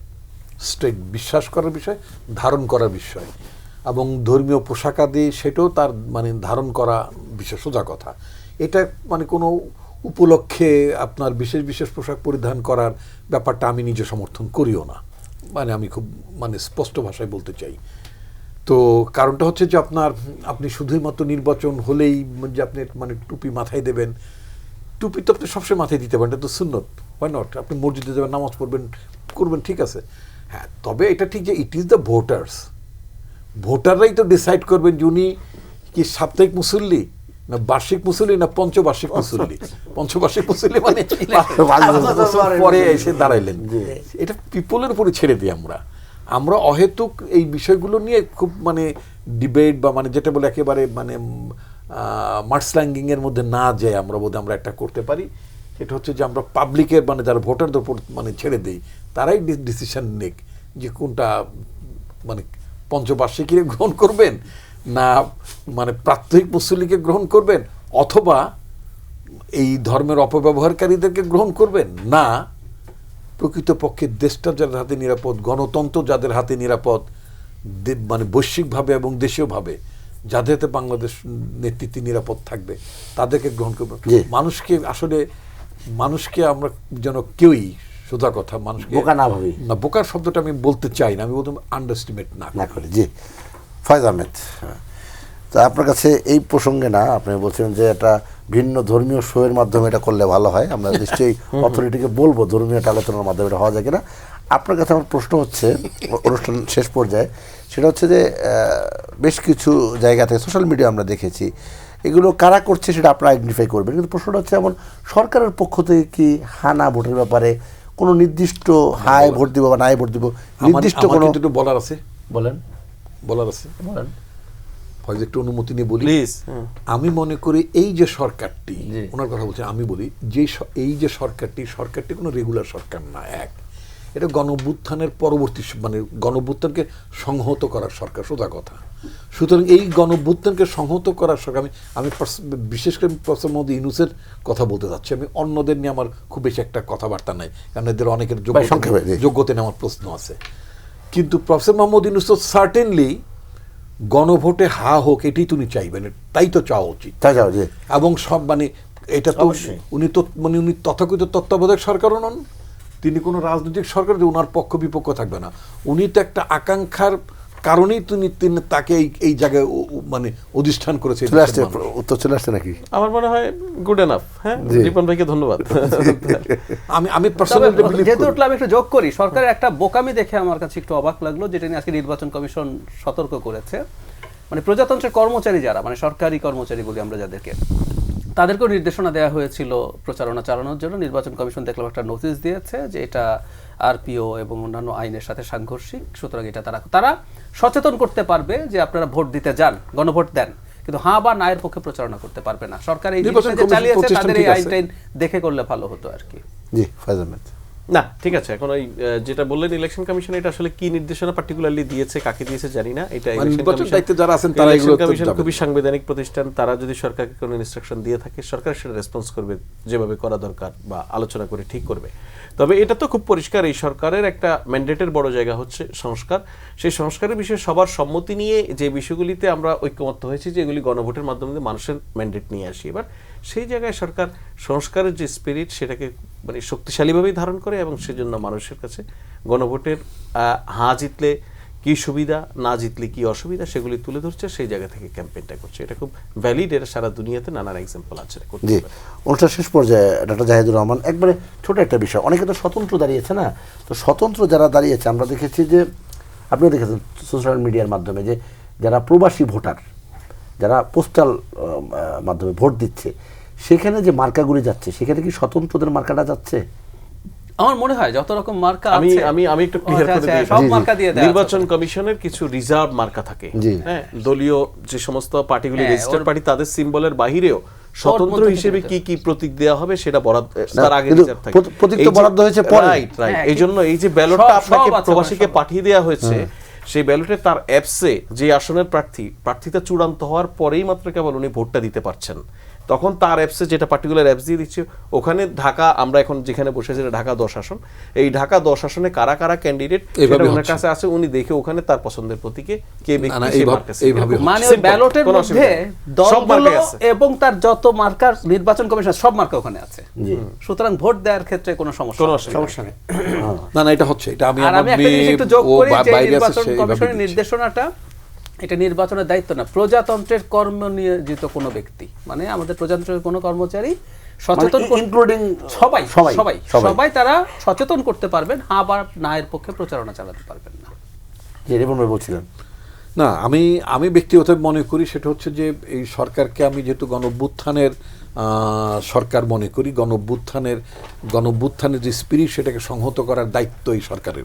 স্ট্রেট বিশ্বাস করার বিষয়, ধারণ করার বিষয়, এবং ধর্মীয় পোশাকাদি সেটাও তার মানে ধারণ করা বিষয়, সোজা কথা। এটা মানে কোনো উপলক্ষে আপনার বিশেষ বিশেষ পোশাক পরিধান করার ব্যাপারটা আমি নিজে সমর্থন করিও না, মানে আমি খুব মানে স্পষ্ট ভাষায় বলতে চাই। তো কারণটা হচ্ছে যে আপনি শুধুই মাত্র নির্বাচন হলেই যে আপনি মানে টুপি মাথায় দেবেন, টুপি তো আপনি সবসময় মাথায় দিতে পারেন, এটা তো সুন্নত, হোয়াই নট? আপনি মসজিদে যাবেন, নামাজ পড়বেন, করবেন, ঠিক আছে। হ্যাঁ, তবে এটা ঠিক যে ইট ইজ দ্য ভোটার্স, ভোটাররাই তো ডিসাইড করবেন যে উনি কি সাপ্তাহিক মুসল্লি না বার্ষিক মুসল্লি না পঞ্চবার্ষিক মুসল্লি। পঞ্চবার্ষিক মুসল্লি মানে 5 বছর পরে এসে দাঁড়াইলেন। এটা পিপলের উপরে ছেড়ে দিই আমরা অহেতুক এই বিষয়গুলো নিয়ে খুব মানে ডিবেট বা মানে যেটা বলে একেবারে মানে মার্সল্যাঙ্গিং এর মধ্যে না যায় আমরা বোধহয় আমরা একটা করতে পারি। সেটা হচ্ছে যে আমরা পাবলিকের মানে যারা ভোটারদের উপর মানে ছেড়ে দিই, তারাই ডিসিশন নেক যে কোনটা মানে পঞ্চবার্ষিকীকে গ্রহণ করবেন না মানে প্রাত্যহিক মুসল্লিকে গ্রহণ করবেন, অথবা এই ধর্মের অপব্যবহারকারীদেরকে গ্রহণ করবেন, না প্রকৃতপক্ষে দেশটা যাদের হাতে নিরাপদ, গণতন্ত্র যাদের হাতে নিরাপদ, মানে বৈশ্বিকভাবে এবং দেশীয়ভাবে যাদের হাতে বাংলাদেশ নেতৃত্ব নিরাপদ থাকবে, তাদেরকে গ্রহণ করবে। মানুষকে আমরা যেন কেউই, সোজা কথা, মানুষকে বোকা না ভাবি, না, বোকার শব্দটা আমি বলতে চাই না, আমি বলতে আন্ডারস্টিমেট না করি। জি, ফয়েজ আহমেদ, তা আপনার কাছে এই প্রসঙ্গে না, আপনি বলছেন যে একটা ভিন্ন ধর্মীয় শোয়ের মাধ্যমে এটা করলে ভালো হয়, আমরা নিশ্চয়ই অথরিটিকে বলবো ধর্মীয় একটা আলোচনার মাধ্যমে এটা হওয়া যায় কিনা। আপনার কাছে আমার প্রশ্ন হচ্ছে, অনুষ্ঠান শেষ পর্যায়ে, সেটা হচ্ছে যে বেশ কিছু জায়গা থেকে সোশ্যাল মিডিয়া আমরা দেখেছি, এগুলো কারা করছে সেটা আপনারা আইডেন্টিফাই করবেন, কিন্তু প্রশ্নটা হচ্ছে এমন সরকারের পক্ষ থেকে কি হানা ভোটের ব্যাপারে কোনো নির্দিষ্ট হায় ভোট দিব বা নাই ভোট দিব নির্দিষ্ট কোনো বলার আছে? বলেন, বলার আছে, বলেন। হয়তো একটু অনুমতি নিয়ে বলি প্লিজ। আমি মনে করি এই যে সরকারটি, ওনার কথা বলছি, আমি বলি যে এই যে সরকারটি কোনো রেগুলার সরকার না। এটা গণঅভ্যুত্থানের পরবর্তী মানে গণঅভ্যুত্থানকে সংহত করার সরকার, সোজা কথা। সুতরাং এই গণঅভ্যুত্থানকে সংহত করার সরকার, আমি বিশেষ করে প্রফেসর মোহাম্মদ ইউনূসের কথা বলতে চাচ্ছি। আমি অন্যদের নিয়ে আমার খুব বেশি একটা কথাবার্তা নাই, কারণ এদের অনেকের যোগ্যতা নিয়ে আমার প্রশ্ন আছে। কিন্তু প্রফেসর মোহাম্মদ ইউনূস তো সার্টেনলি গণভোটে হা হোক এটাই তুমি চাইবেন, তাই তো চাওয়া উচিত, এবং সব মানে এটা তো উনি তথাকথিত তত্ত্বাবধায়ক সরকারও নন, তিনি কোনো রাজনৈতিক সরকার যে ওনার পক্ষ বিপক্ষ থাকবে না, উনি তো একটা আকাঙ্ক্ষার কারণেই তিনি তাকে এই জায়গায় মানে অধিষ্ঠান করেছে। উত্তর চলে আসছে নাকি? আমার মনে হয় গুড এনাফ। হ্যাঁ, রিপন ভাইকে ধন্যবাদ। আমি যেহেতু উঠলাম একটু যোগ করি, সরকারের একটা বোকামি দেখে আমার কাছে একটু অবাক লাগলো, যেটা নিয়ে আজকে নির্বাচন কমিশন সতর্ক করেছে। মানে প্রজাতন্ত্রের কর্মচারী যারা, মানে সরকারি কর্মচারী বলি আমরা যাদেরকে, তাদেরকেও নির্দেশনা দেওয়া হয়েছিল প্রচারণা চালানোর জন্য। নির্বাচন কমিশন দেখলাম একটা নোটিশ দিয়েছে যে এটা আরপিও এবং অন্যান্য আইনের সাথে সাংঘর্ষিক, সুতরাং এটা তারা সচেতন করতে পারবে যে আপনারা ভোট দিতে যান, গণভোট দেন, কিন্তু হ্যাঁ বা না এর পক্ষে প্রচারণা করতে পারবে না। সরকার এই জিনিসটা যে চালিয়েছে, তাদের এই আইন দেখে করলে ভালো হতো আর কি। জি, ফয়েজ আহমেদ। না, ঠিক আছে। এখন ওই যেটা বললেন ইলেকশন কমিশন, এটা আসলে কি নির্দেশনা পার্টিকুলারলি দিয়েছে, কাকে দিয়েছে জানি না। এটা ইলেকশন কমিশন খুবই সাংবিধানিক প্রতিষ্ঠান, তারা যদি সরকারকে কোনো ইনস্ট্রাকশন দিয়ে থাকে, সরকার সেটা রেসপন্স করবে যেভাবে করা দরকার বা আলোচনা করে ঠিক করবে। তবে এটা তো খুব পরিষ্কার, এই সরকারের একটা ম্যান্ডেটের বড় জায়গা হচ্ছে সংস্কার। সেই সংস্কারের বিষয়ে সবার সম্মতি নিয়ে যে বিষয়গুলিতে আমরা ঐক্যমত্য হয়েছি যে এগুলি গণভোটের মাধ্যমে মানুষের ম্যান্ডেট নিয়ে আসি, এবার সেই জায়গায় সরকার সংস্কারের যে স্পিরিট সেটাকে মানে শক্তিশালীভাবেই ধারণ করে, এবং সেজন্য মানুষের কাছে গণভোটের হ্যাঁ জিতলে কি সুবিধা, না জিতলে কি অসুবিধা, সেগুলি তুলে ধরছে, সেই জায়গা থেকে ক্যাম্পেইনটা করছে। এটা খুব ভ্যালিড, এটা সারা দুনিয়াতে নানান এক্সাম্পল আছে। জি, অনুষ্ঠান শেষ পর্যায়ে ডক্টর জাহিদুর রহমান, একবারে ছোট একটা বিষয়, অনেকে তো স্বতন্ত্র দাঁড়িয়েছে না, তো স্বতন্ত্র যারা দাঁড়িয়েছে আমরা দেখেছি যে, আপনিও দেখেছেন সোশ্যাল মিডিয়ার মাধ্যমে, যে যারা প্রবাসী ভোটার, যারা পোস্টাল মাধ্যমে ভোট দিচ্ছে, সেখানে যে মার্কাগুলি যাচ্ছে, সেখানে কি স্বতন্ত্রদের মার্কাটা যাচ্ছে? আমার মনে হয় যত রকম মার্কা আমি আছে, আমি আমি একটু ক্লিয়ার করে দিই, সব মার্কা দিয়ে দেয়া আছে। নির্বাচন কমিশনের কিছু রিজার্ভ মার্কা থাকে, হ্যাঁ, দলীয় যে সমস্ত পার্টিগুলি রেজিস্টার্ড পার্টি, তাদের সিম্বলের বাহিরেও স্বতন্ত্র হিসেবে কি কি প্রতীক দেওয়া হবে সেটা বরাদ্দ তার আগে রিজার্ভ থাকে। প্রতীক তো বরাদ্দ হয়েছে পরে, রাইট। এইজন্য এই যে ব্যালটটা আপনাকে প্রবাসীকে পাঠিয়ে দেওয়া হয়েছে, সেই ব্যালটে তার অ্যাপসে যে আসনের প্রার্থীতা চূড়ান্ত হওয়ার পরেই মাত্র কেবল উনি ভোটটা দিতে পারছেন। তখন তার অ্যাপসে যেটা পার্টিকুলার অ্যাপস দিয়ে দিচ্ছে, ওখানে ঢাকা, আমরা এখন যেখানে বসে আছি ঢাকা 10 আসন, এই ঢাকা 10 আসনে কারা কারা ক্যান্ডিডেট এইভাবে ওনার হচ্ছে। কাছে আছে, উনি দেখে ওখানে তার পছন্দের প্রতীকে কে না, ব্যক্তি সে এইভাবে- মার্কা আছে। এইভাবে এরকম মানে simple, ব্যালটের কোনো মধ্যে অসুবিধা নেই। সব দলগুলো মার্কাই আছে। এবং তার যত মার্কার নির্বাচন কমিশন সব মার্কা ওখানে আছে, সুতরাং ভোট দেওয়ার ক্ষেত্রে কোনো সমস্যা কোনো নেই। অসুবিধা নেই। না, এটা হচ্ছে, এটা আমি আর আমার আমি একটা জিনিস মেয়ে একটু যোগ ও করি যে বাইরে আছে, নির্বাচন সে এইভাবে কমিশনের দিচ্ছে। নির্দেশনাটা এটা নির্বাচনের দায়িত্ব না, প্রজাতন্ত্রের কর্মনিয়োজিত কোনো ব্যক্তি, মানে আমাদের প্রজাতন্ত্রের কোনো কর্মচারী সচেতন মানে including সবাই সবাই, সবাই সবাই। সবাই তারা সচেতন করতে পারবেন, হ্যাঁ বা না এর পক্ষে প্রচারণা চালাতে পারবেন না। যে রিপন ভাই বলছিলেন না, আমি ব্যক্তিগত মনে করি সেটা হচ্ছে যে এই সরকারকে আমি যেহেতু গণঅভ্যুত্থানের সরকার মনে করি, গণঅভ্যুত্থানের যে স্পিরিট সেটাকে সংহত করার দায়িত্ব এই সরকারের।